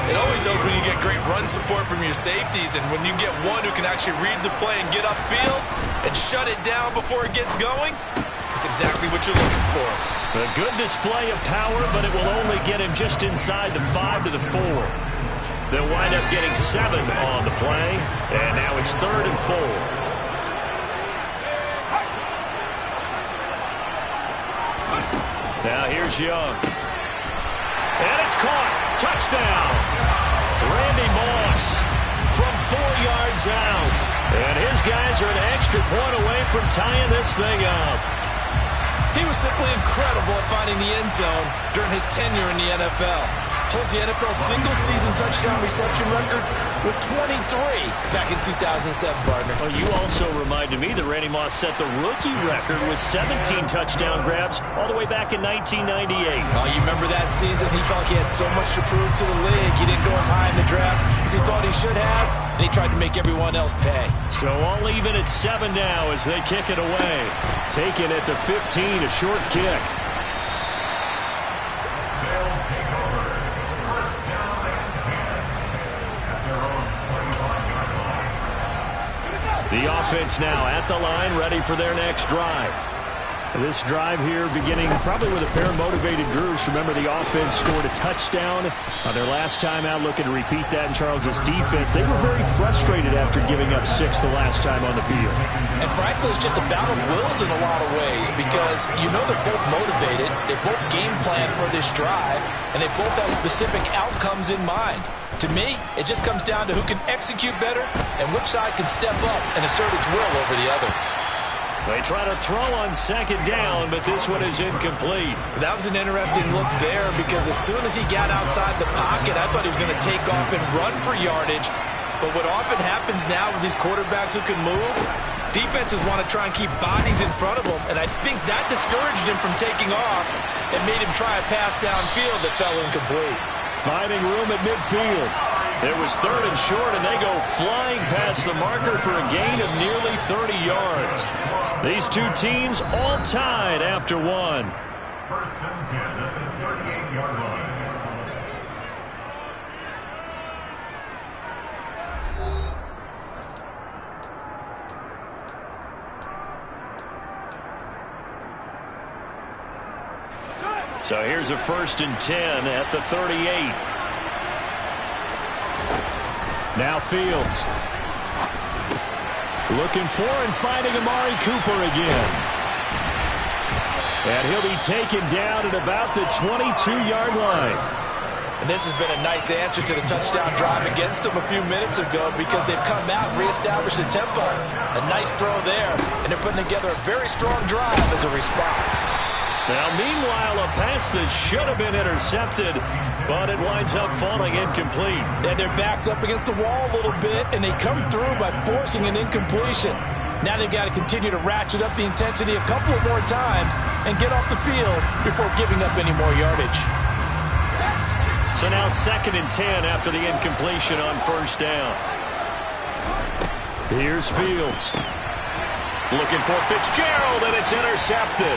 It always helps when you get great run support from your safeties, and when you get one who can actually read the play and get upfield and shut it down before it gets going, it's exactly what you're looking for. A good display of power, but it will only get him just inside the 5 to the 4. They'll wind up getting 7 on the play, and now it's 3rd and 4. Now here's Young. And it's caught. Touchdown. Randy Moss from 4 yards out. And his guys are an extra point away from tying this thing up. He was simply incredible at finding the end zone during his tenure in the NFL. Holds the NFL single-season touchdown reception record with 23 back in 2007, partner. Well, you also reminded me that Randy Moss set the rookie record with 17 touchdown grabs all the way back in 1998. Oh, you remember that season? He felt he had so much to prove to the league. He didn't go as high in the draft as he thought he should have, and he tried to make everyone else pay. So all even at 7 now as they kick it away. Taken at the 15, a short kick. The offense now at the line, ready for their next drive. This drive here beginning probably with a pair of motivated groups. Remember, the offense scored a touchdown on their last time out. Looking to repeat that in Charles's defense. They were very frustrated after giving up 6 the last time on the field. And frankly, it's just a battle of wills in a lot of ways because you know they're both motivated. They both game plan for this drive, and they both have specific outcomes in mind. To me, it just comes down to who can execute better and which side can step up and assert its will over the other. They try to throw on 2nd down, but this one is incomplete. That was an interesting look there because as soon as he got outside the pocket, I thought he was going to take off and run for yardage. But what often happens now with these quarterbacks who can move, defenses want to try and keep bodies in front of them, and I think that discouraged him from taking off and made him try a pass downfield that fell incomplete. Finding room at midfield. It was 3rd and short, and they go flying past the marker for a gain of nearly 30 yards. These two teams all tied after 1. 1st and 10 at the 38-yard line. So here's a 1st and 10 at the 38. Now Fields. Looking for and finding Amari Cooper again. And he'll be taken down at about the 22-yard line. And this has been a nice answer to the touchdown drive against them a few minutes ago because they've come out and reestablished the tempo. A nice throw there, and they're putting together a very strong drive as a response. Now, meanwhile, a pass that should have been intercepted, but it winds up falling incomplete. And their back's up against the wall a little bit, and they come through by forcing an incompletion. Now they've got to continue to ratchet up the intensity a couple of more times and get off the field before giving up any more yardage. So now 2nd and 10 after the incompletion on 1st down. Here's Fields. Looking for Fitzgerald, and it's intercepted.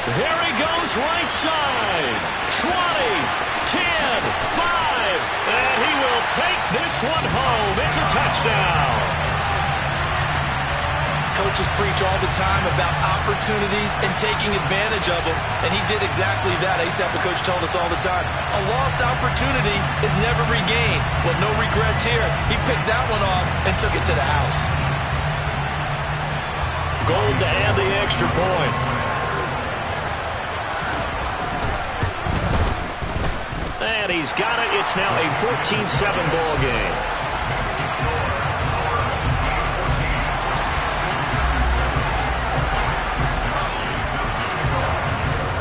There he goes, right side. 20, 10, 5, and he will take this one home. It's a touchdown. Coaches preach all the time about opportunities and taking advantage of them, and he did exactly that. I used to have a coach tell us all the time, a lost opportunity is never regained. Well, no regrets here. He picked that one off and took it to the house. Gould to add the extra point. And he's got it. It's now a 14-7 ball game.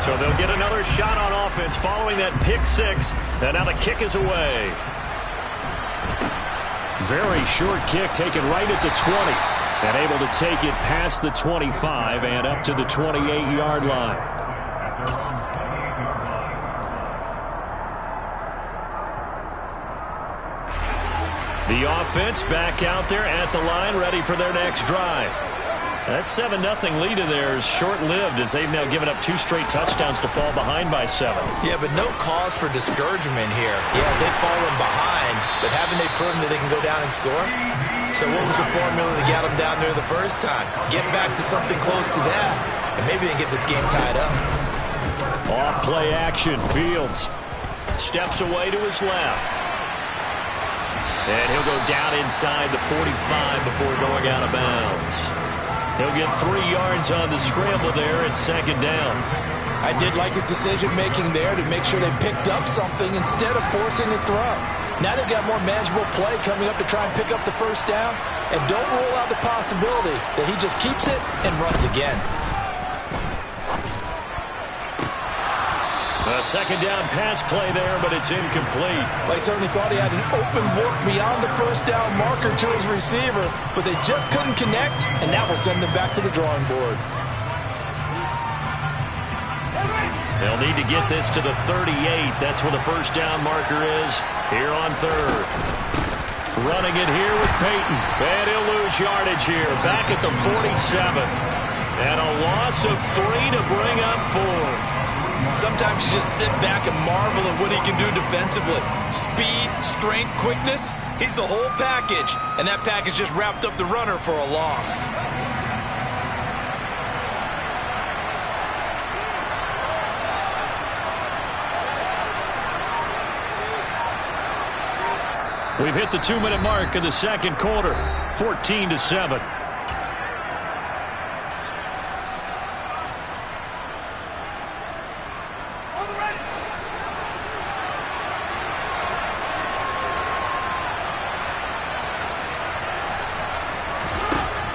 So they'll get another shot on offense following that pick six. And now the kick is away. Very short kick taken right at the 20. And able to take it past the 25 and up to the 28-yard line. The offense back out there at the line, ready for their next drive. That 7-0 lead of theirs short-lived as they've now given up 2 straight touchdowns to fall behind by 7. Yeah, but no cause for discouragement here. Yeah, they've fallen behind, but haven't they proven that they can go down and score? So what was the formula that got them down there the first time? Get back to something close to that, and maybe they can get this game tied up. Off play action. Fields steps away to his left. And he'll go down inside the 45 before going out of bounds. He'll get 3 yards on the scramble there at second down. I did like his decision-making there to make sure they picked up something instead of forcing the throw. Now they've got more manageable play coming up to try and pick up the first down. And don't rule out the possibility that he just keeps it and runs again. A second down pass play there, but it's incomplete. They certainly thought he had an open look beyond the first down marker to his receiver, but they just couldn't connect, and that will send them back to the drawing board. They'll need to get this to the 38. That's where the first down marker is here on third. Running it here with Peyton. And he'll lose yardage here. Back at the 47. And a loss of 3 to bring up 4. Sometimes you just sit back and marvel at what he can do defensively. Speed, strength, quickness, he's the whole package. And that package just wrapped up the runner for a loss. We've hit the 2-minute mark of the second quarter. 14-7.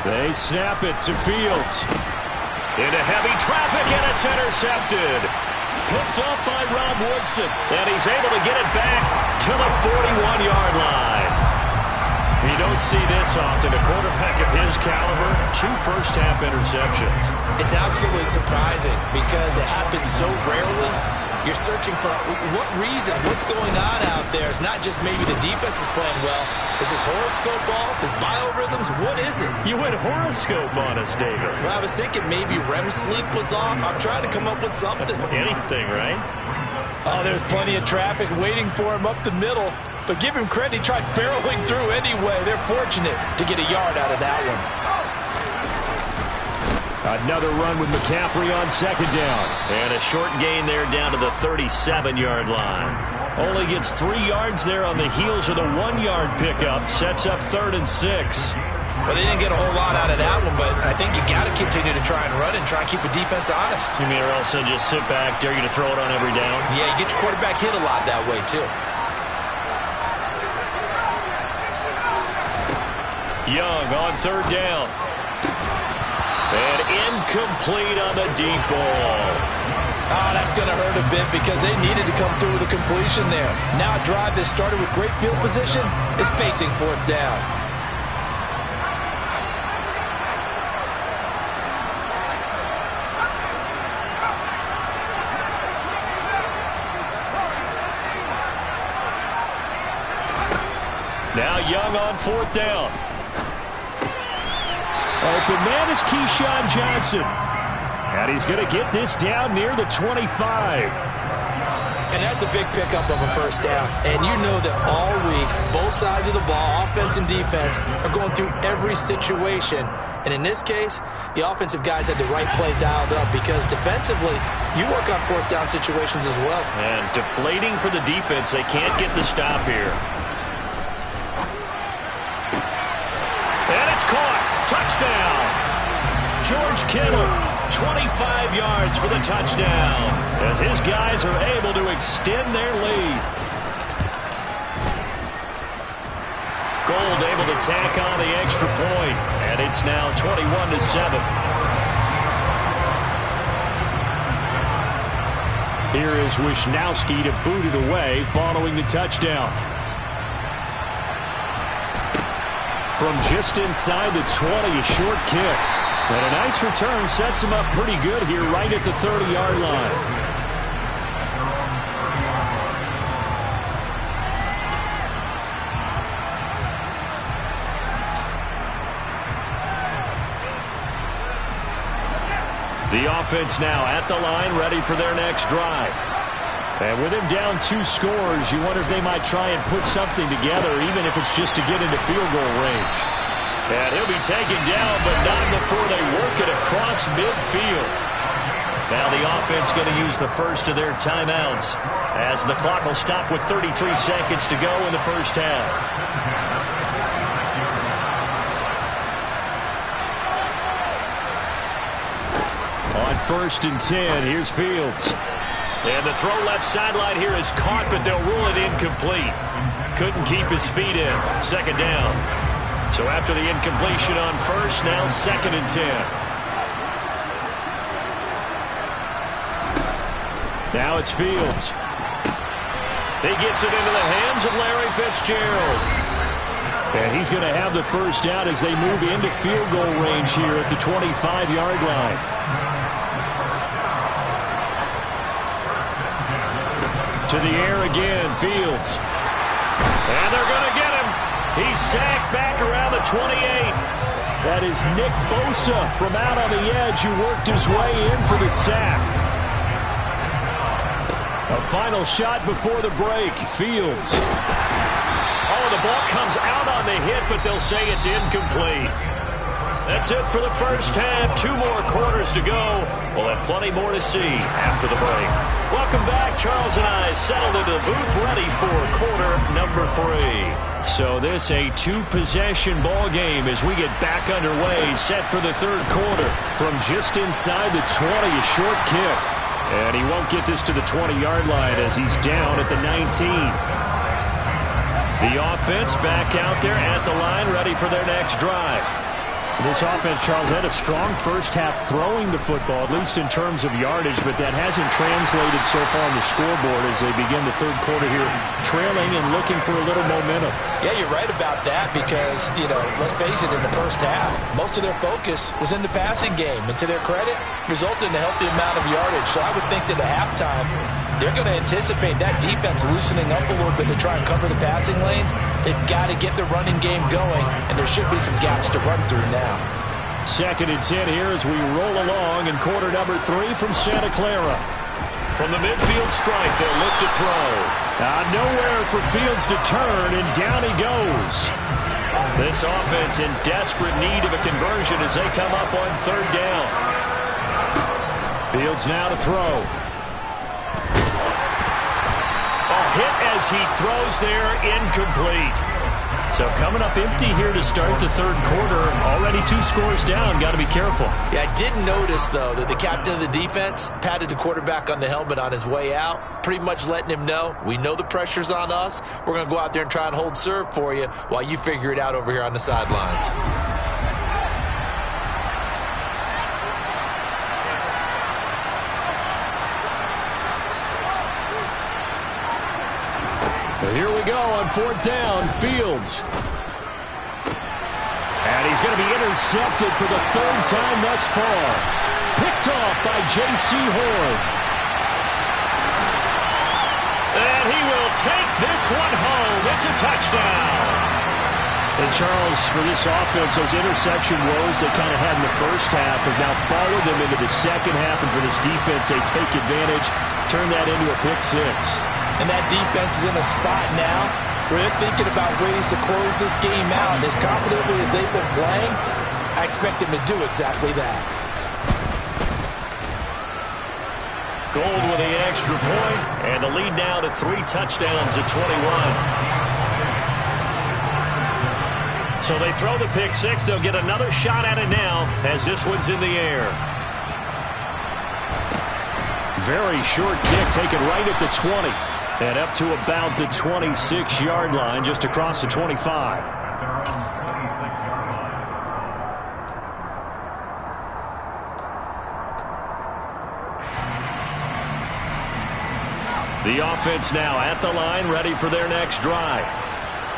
They snap it to Fields. Into heavy traffic, and it's intercepted. Picked up by Rob Woodson, and he's able to get it back to the 41-yard line. You don't see this often. A quarterback of his caliber, 2 first-half interceptions. It's absolutely surprising because it happens so rarely. You're searching for what reason, what's going on out there. It's not just maybe the defense is playing well. Is his horoscope off? His biorhythms? What is it? You went horoscope on us, David. Well, I was thinking maybe REM sleep was off. I'm trying to come up with something. Anything, right? Oh, there's plenty of traffic waiting for him up the middle. But give him credit, he tried barreling through anyway. They're fortunate to get a yard out of that one. Another run with McCaffrey on second down. And a short gain there down to the 37-yard line. Only gets 3 yards there on the heels of the 1-yard pickup. Sets up 3rd and 6. Well, they didn't get a whole lot out of that one, but I think you got to continue to try and run and try and keep the defense honest. You mean or else they'll just sit back, dare you to throw it on every down? Yeah, you get your quarterback hit a lot that way, too. Young on 3rd down. And incomplete on the deep ball. Oh, that's going to hurt a bit because they needed to come through with a completion there. Now a drive that started with great field position is facing 4th down. Now Young on 4th down. Open man is Keyshawn Johnson. And he's going to get this down near the 25. And that's a big pickup of a first down. And you know that all week, both sides of the ball, offense and defense, are going through every situation. And in this case, the offensive guys had the right play dialed up because defensively, you work on 4th down situations as well. And deflating for the defense. They can't get the stop here. And it's caught. Touchdown. George Kittle. 25 yards for the touchdown as his guys are able to extend their lead. Gold able to tack on the extra point, and it's now 21-7. Here is Wisnowski to boot it away following the touchdown. From just inside the 20, a short kick. And a nice return sets him up pretty good here right at the 30-yard line. The offense now at the line, ready for their next drive. And with him down 2 scores, you wonder if they might try and put something together, even if it's just to get into field goal range. And he'll be taken down, but not before they work it across midfield. Now the offense going to use the first of their timeouts as the clock will stop with 33 seconds to go in the first half. On 1st and 10, here's Fields. And the throw left sideline here is caught, but they'll rule it incomplete. Couldn't keep his feet in. Second down. So after the incompletion on first, now 2nd and 10. Now it's Fields. He gets it into the hands of Larry Fitzgerald. And he's going to have the first down as they move into field goal range here at the 25-yard line. To the air again, Fields. And they're going to get him. He's sacked back around the 28. That is Nick Bosa from out on the edge who worked his way in for the sack. A final shot before the break. Fields. Oh, the ball comes out on the hit, but they'll say it's incomplete. That's it for the first half. 2 more quarters to go. We'll have plenty more to see after the break. Welcome back. Charles and I settled into the booth, ready for quarter number 3. So this a 2-possession ball game as we get back underway, set for the 3rd quarter. From just inside the 20, a short kick. And he won't get this to the 20-yard line as he's down at the 19. The offense back out there at the line, ready for their next drive. This offense, Charles, had a strong first half throwing the football, at least in terms of yardage, but that hasn't translated so far on the scoreboard as they begin the 3rd quarter here, trailing and looking for a little momentum. Yeah, you're right about that because, let's face it, in the first half, most of their focus was in the passing game. And to their credit, resulted in a healthy amount of yardage. So I would think that at halftime, they're going to anticipate that defense loosening up a little bit to try and cover the passing lanes. They've got to get the running game going, and there should be some gaps to run through now. 2nd and 10 here as we roll along in quarter number 3 from Santa Clara. From the midfield stripe, they'll look to throw. Nowhere for Fields to turn, and down he goes. This offense in desperate need of a conversion as they come up on 3rd down. Fields now to throw. Hit as he throws there, incomplete. So coming up empty here to start the 3rd quarter. Already 2 scores down. Got to be careful. Yeah, I did notice, though, that the captain of the defense patted the quarterback on the helmet on his way out, pretty much letting him know, we know the pressure's on us. We're going to go out there and try and hold serve for you while you figure it out over here on the sidelines. Here we go on 4th down, Fields. And he's going to be intercepted for the 3rd time thus far. Picked off by J.C. Horn. And he will take this one home. It's a touchdown. And Charles, for this offense, those interception woes they kind of had in the first half have now followed them into the second half. And for this defense, they take advantage, turn that into a pick 6. And that defense is in a spot now where they're thinking about ways to close this game out. And as confidently as they've been playing, I expect them to do exactly that. Gold with the extra point, and the lead now to 3 touchdowns at 21. So they throw the pick six. They'll get another shot at it now as this one's in the air. Very short kick taken right at the 20. And up to about the 26-yard line, just across the 25. The offense now at the line, ready for their next drive.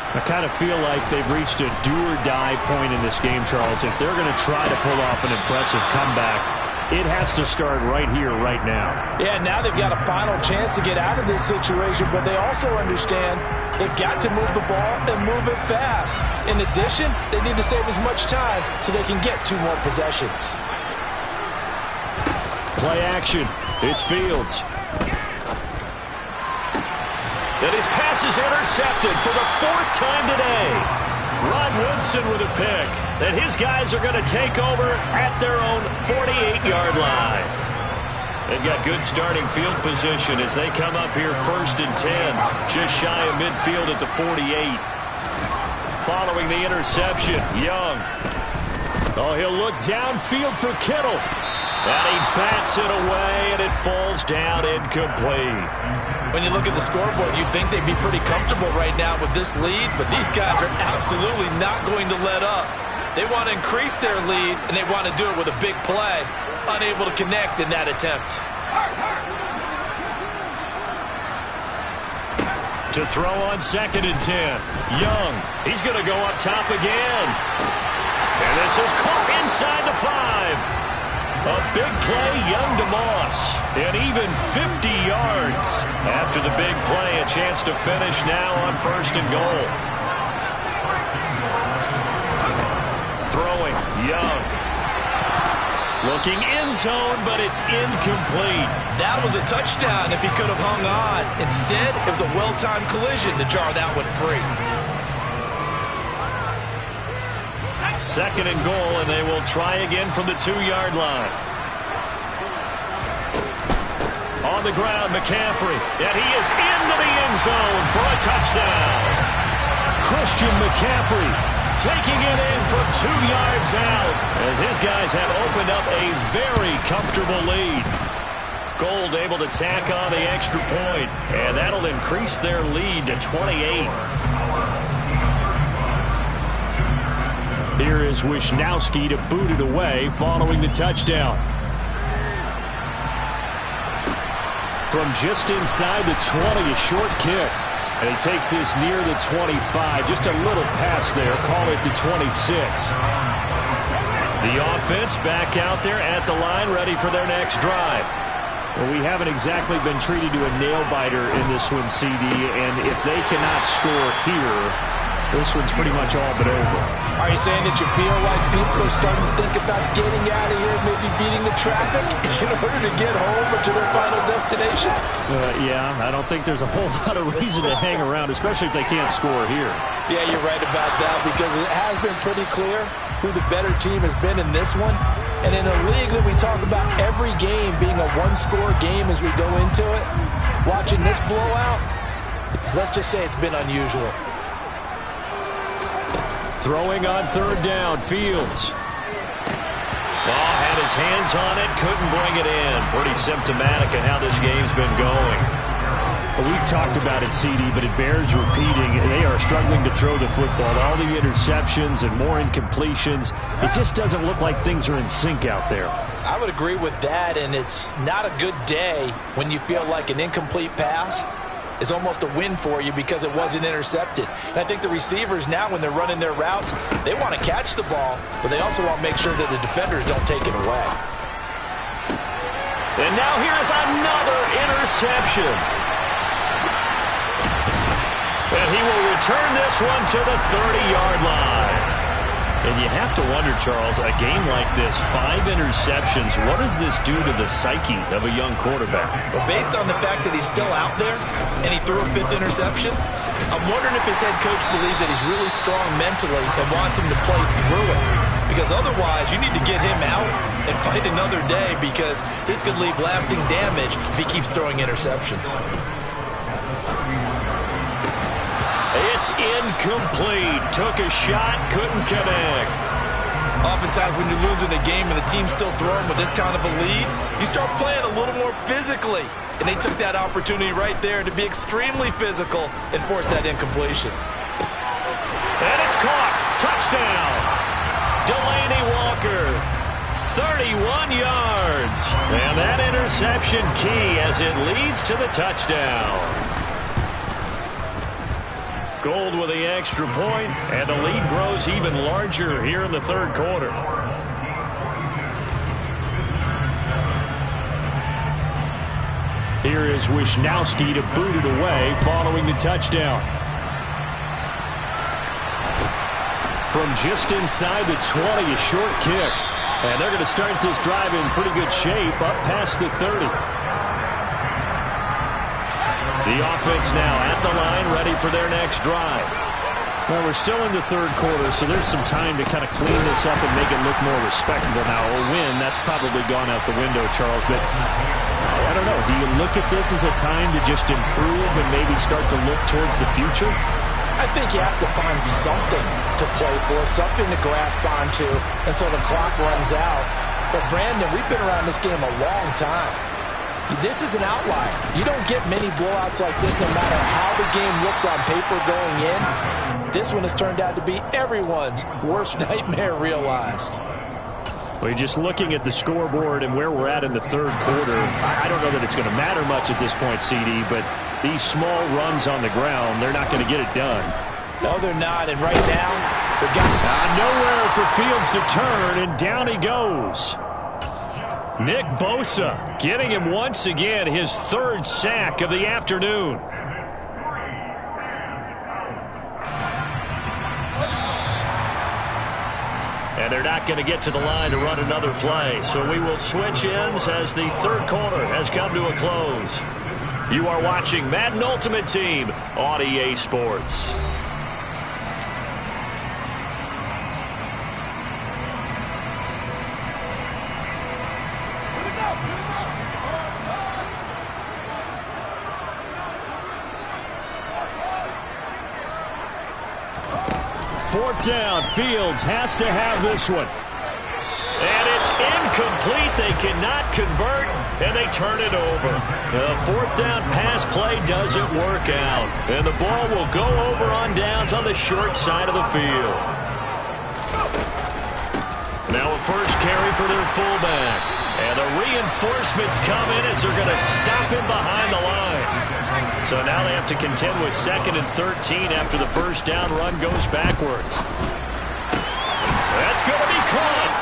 I kind of feel like they've reached a do-or-die point in this game, Charles. If they're going to try to pull off an impressive comeback, it has to start right here, right now. Yeah, now they've got a final chance to get out of this situation, but they also understand they've got to move the ball and move it fast. In addition, they need to save as much time so they can get 2 more possessions. Play action. It's Fields. And his pass is intercepted for the 4th time today. Rod Woodson with a pick. And his guys are going to take over at their own 48-yard line. They've got good starting field position as they come up here 1st and 10. Just shy of midfield at the 48. Following the interception, Young. Oh, he'll look downfield for Kittle. And he bats it away, and it falls down incomplete. When you look at the scoreboard, you'd think they'd be pretty comfortable right now with this lead, but these guys are absolutely not going to let up. They want to increase their lead, and they want to do it with a big play. Unable to connect in that attempt. To throw on 2nd and 10. Young, he's going to go up top again. And this is caught inside the 5. A big play, Young to Moss. And even 50 yards. After the big play, a chance to finish now on 1st and goal. Throwing, Young. Looking end zone, but it's incomplete. That was a touchdown if he could have hung on. Instead, it was a well-timed collision to jar that one free. 2nd and goal, and they will try again from the 2-yard line. On the ground, McCaffrey, and he is into the end zone for a touchdown. Christian McCaffrey taking it in from 2 yards out as his guys have opened up a very comfortable lead. Gould able to tack on the extra point, and that'll increase their lead to 28. Here is Wisnowski to boot it away following the touchdown. From just inside the 20, a short kick. And he takes this near the 25. Just a little pass there. Call it the 26. The offense back out there at the line, ready for their next drive. Well, we haven't exactly been treated to a nail-biter in this one, CD. And if they cannot score here, this one's pretty much all but over. Are you saying that you feel like people are starting to think about getting out of here, maybe beating the traffic in order to get home or to their final destination? Yeah, I don't think there's a whole lot of reason to hang around, especially if they can't score here. Yeah, you're right about that because it has been pretty clear who the better team has been in this one. And in a league that we talk about every game being a one-score game as we go into it, watching this blowout, let's just say it's been unusual. Throwing on 3rd down, Fields. Ball had his hands on it, couldn't bring it in. Pretty symptomatic of how this game's been going. Well, we've talked about it, CD, but it bears repeating. They are struggling to throw the football. All the interceptions and more incompletions. It just doesn't look like things are in sync out there. I would agree with that, and it's not a good day when you feel like an incomplete pass is almost a win for you because it wasn't intercepted. And I think the receivers now, when they're running their routes, they want to catch the ball, but they also want to make sure that the defenders don't take it away. And now here's another interception. And he will return this one to the 30-yard line. And you have to wonder, Charles, a game like this, 5 interceptions, what does this do to the psyche of a young quarterback? Well, based on the fact that he's still out there and he threw a 5th interception, I'm wondering if his head coach believes that he's really strong mentally and wants him to play through it. Because otherwise, you need to get him out and fight another day because this could leave lasting damage if he keeps throwing interceptions. It's incomplete. Took a shot, couldn't connect. Oftentimes when you're losing a game and the team's still throwing with this kind of a lead, you start playing a little more physically. And they took that opportunity right there to be extremely physical and force that incompletion. And it's caught. Touchdown. Delaney Walker, 31 yards. And that interception key as it leads to the touchdown. Gold with the extra point, and the lead grows even larger here in the third quarter. Here is Wisnowski to boot it away following the touchdown. From just inside the 20, a short kick. And they're going to start this drive in pretty good shape up past the 30. The offense now at the line, ready for their next drive. Well, we're still in the third quarter, so there's some time to kind of clean this up and make it look more respectable now. A win, that's probably gone out the window, Charles. But I don't know. Do you look at this as a time to just improve and maybe start to look towards the future? I think you have to find something to play for, something to grasp onto until the clock runs out. But, Brandon, we've been around this game a long time. This is an outlier. You don't get many blowouts like this no matter how the game looks on paper going in. This one has turned out to be everyone's worst nightmare realized. Well, just looking at the scoreboard and where we're at in the third quarter, I don't know that it's going to matter much at this point, CD, but these small runs on the ground, they're not going to get it done. No, they're not, and right now, they've got nowhere for Fields to turn, and down he goes. Nick Bosa getting him once again, his third sack of the afternoon. And they're not going to get to the line to run another play. So we will switch ends as the third quarter has come to a close. You are watching Madden Ultimate Team on EA Sports. Fourth down, Fields has to have this one. And it's incomplete. They cannot convert, and they turn it over. The fourth down pass play doesn't work out. And the ball will go over on downs on the short side of the field. Now a first carry for their fullback. And the reinforcements come in as they're going to stop him behind the line. So now they have to contend with 2nd and 13 after the first down run goes backwards. That's going to be caught.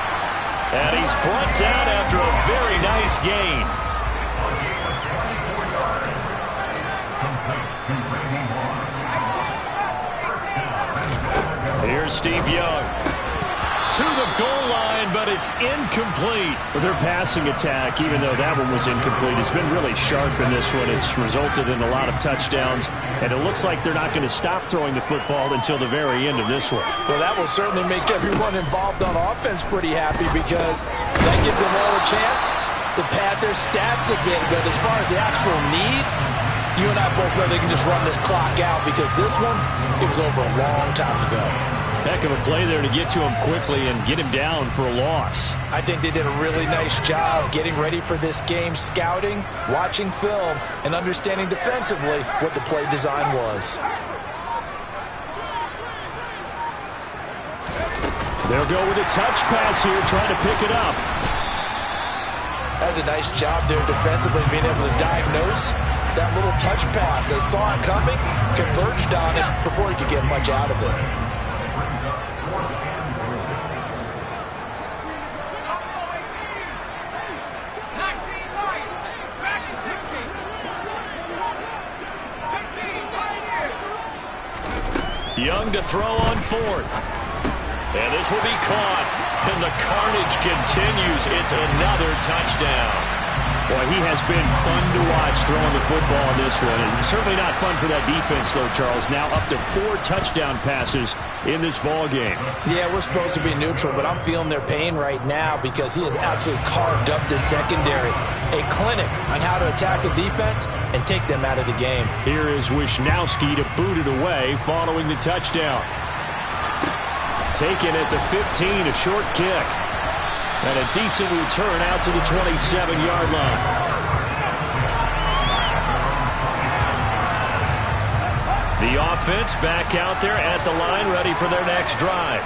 And he's brought down after a very nice gain. Here's Steve Young. To the goal line, but it's incomplete. Well, their passing attack, even though that one was incomplete, has been really sharp in this one. It's resulted in a lot of touchdowns, and it looks like they're not going to stop throwing the football until the very end of this one. Well, that will certainly make everyone involved on offense pretty happy because that gives them all a chance to pad their stats a bit. But as far as the actual need, you and I both know they can just run this clock out because this one, it was over a long time ago. Heck of a play there to get to him quickly and get him down for a loss. I think they did a really nice job getting ready for this game, scouting, watching film, and understanding defensively what the play design was. They'll go with a touch pass here, trying to pick it up. That's a nice job there defensively, being able to diagnose that little touch pass. They saw it coming, converged on it before he could get much out of it. Young to throw on fourth. And this will be caught. And the carnage continues. It's another touchdown. Boy, he has been fun to watch throwing the football in this one. It's certainly not fun for that defense, though, Charles. Now up to 4 touchdown passes in this ball game. Yeah, we're supposed to be neutral, but I'm feeling their pain right now because he has absolutely carved up this secondary. A clinic on how to attack a defense and take them out of the game. Here is Wisnowski to boot it away following the touchdown. Taken at the 15, a short kick. And a decent return out to the 27-yard line. The offense back out there at the line, ready for their next drive.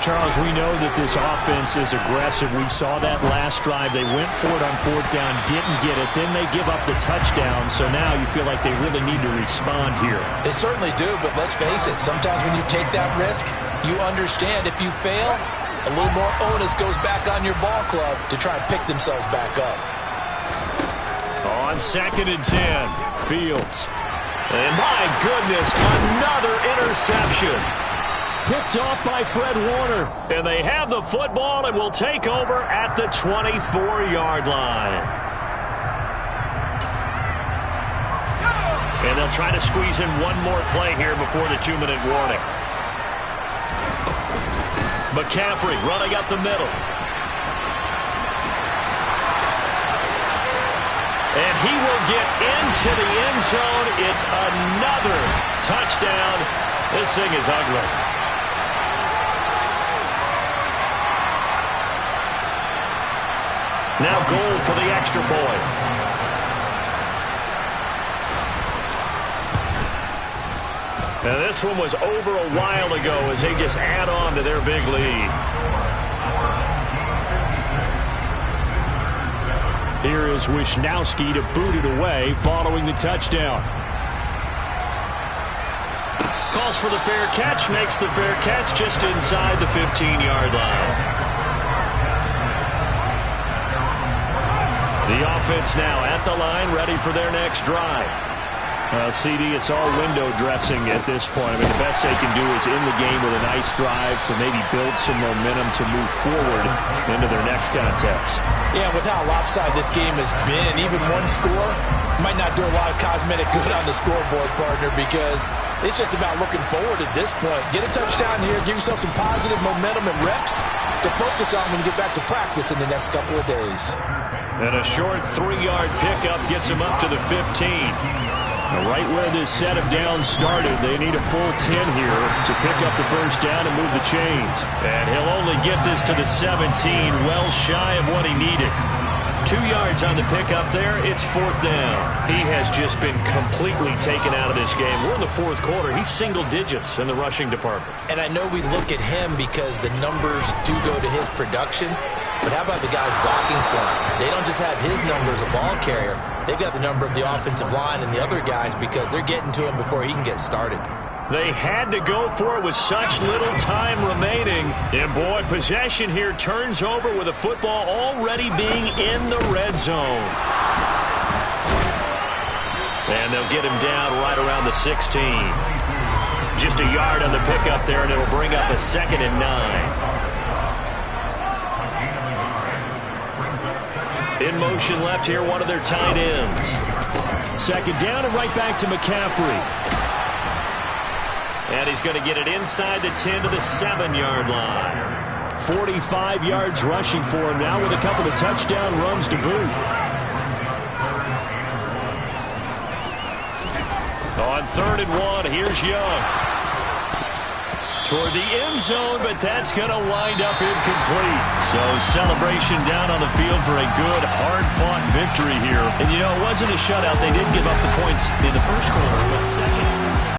Charles, we know that this offense is aggressive. We saw that last drive. They went for it on 4th down, didn't get it. Then they give up the touchdown. So now you feel like they really need to respond here. They certainly do, but let's face it. Sometimes when you take that risk, you understand if you fail, a little more onus goes back on your ball club to try and pick themselves back up. On 2nd and 10, Fields. And my goodness, another interception. Picked off by Fred Warner. And they have the football and will take over at the 24-yard line. And they'll try to squeeze in one more play here before the 2-minute warning. McCaffrey running up the middle. And he will get into the end zone. It's another touchdown. This thing is ugly. Now goal for the extra point. Now this one was over a while ago as they just add on to their big lead. Here is Wisnowski to boot it away following the touchdown. Calls for the fair catch, makes the fair catch just inside the 15-yard line. The offense now at the line, ready for their next drive. CD, it's all window dressing at this point. I mean, the best they can do is in the game with a nice drive to maybe build some momentum to move forward into their next contest. Yeah, with how lopsided this game has been, even one score might not do a lot of cosmetic good on the scoreboard, partner, because it's just about looking forward at this point. Get a touchdown here, give yourself some positive momentum and reps to focus on when you get back to practice in the next couple of days. And a short 3-yard pickup gets him up to the 15. Right where this set of downs started, they need a full 10 here to pick up the first down and move the chains. And he'll only get this to the 17, well shy of what he needed. 2 yards on the pickup there. It's 4th down. He has just been completely taken out of this game. We're in the 4th quarter. He's single digits in the rushing department. And I know we look at him because the numbers do go to his production. But how about the guys blocking for him? They don't just have his number as a ball carrier. They've got the number of the offensive line and the other guys because they're getting to him before he can get started. They had to go for it with such little time remaining. And, boy, possession here turns over with the football already being in the red zone. And they'll get him down right around the 16. Just a yard on the pickup there, and it'll bring up a 2nd and 9. In motion left here, one of their tight ends. 2nd down and right back to McCaffrey. And he's going to get it inside the 10 to the 7-yard line. 45 yards rushing for him now with a couple of touchdown runs to boot. On 3rd and 1, here's Young. Toward the end zone, but that's going to wind up incomplete. So celebration down on the field for a good, hard-fought victory here. And, you know, it wasn't a shutout. They did give up the points in the first quarter, but second.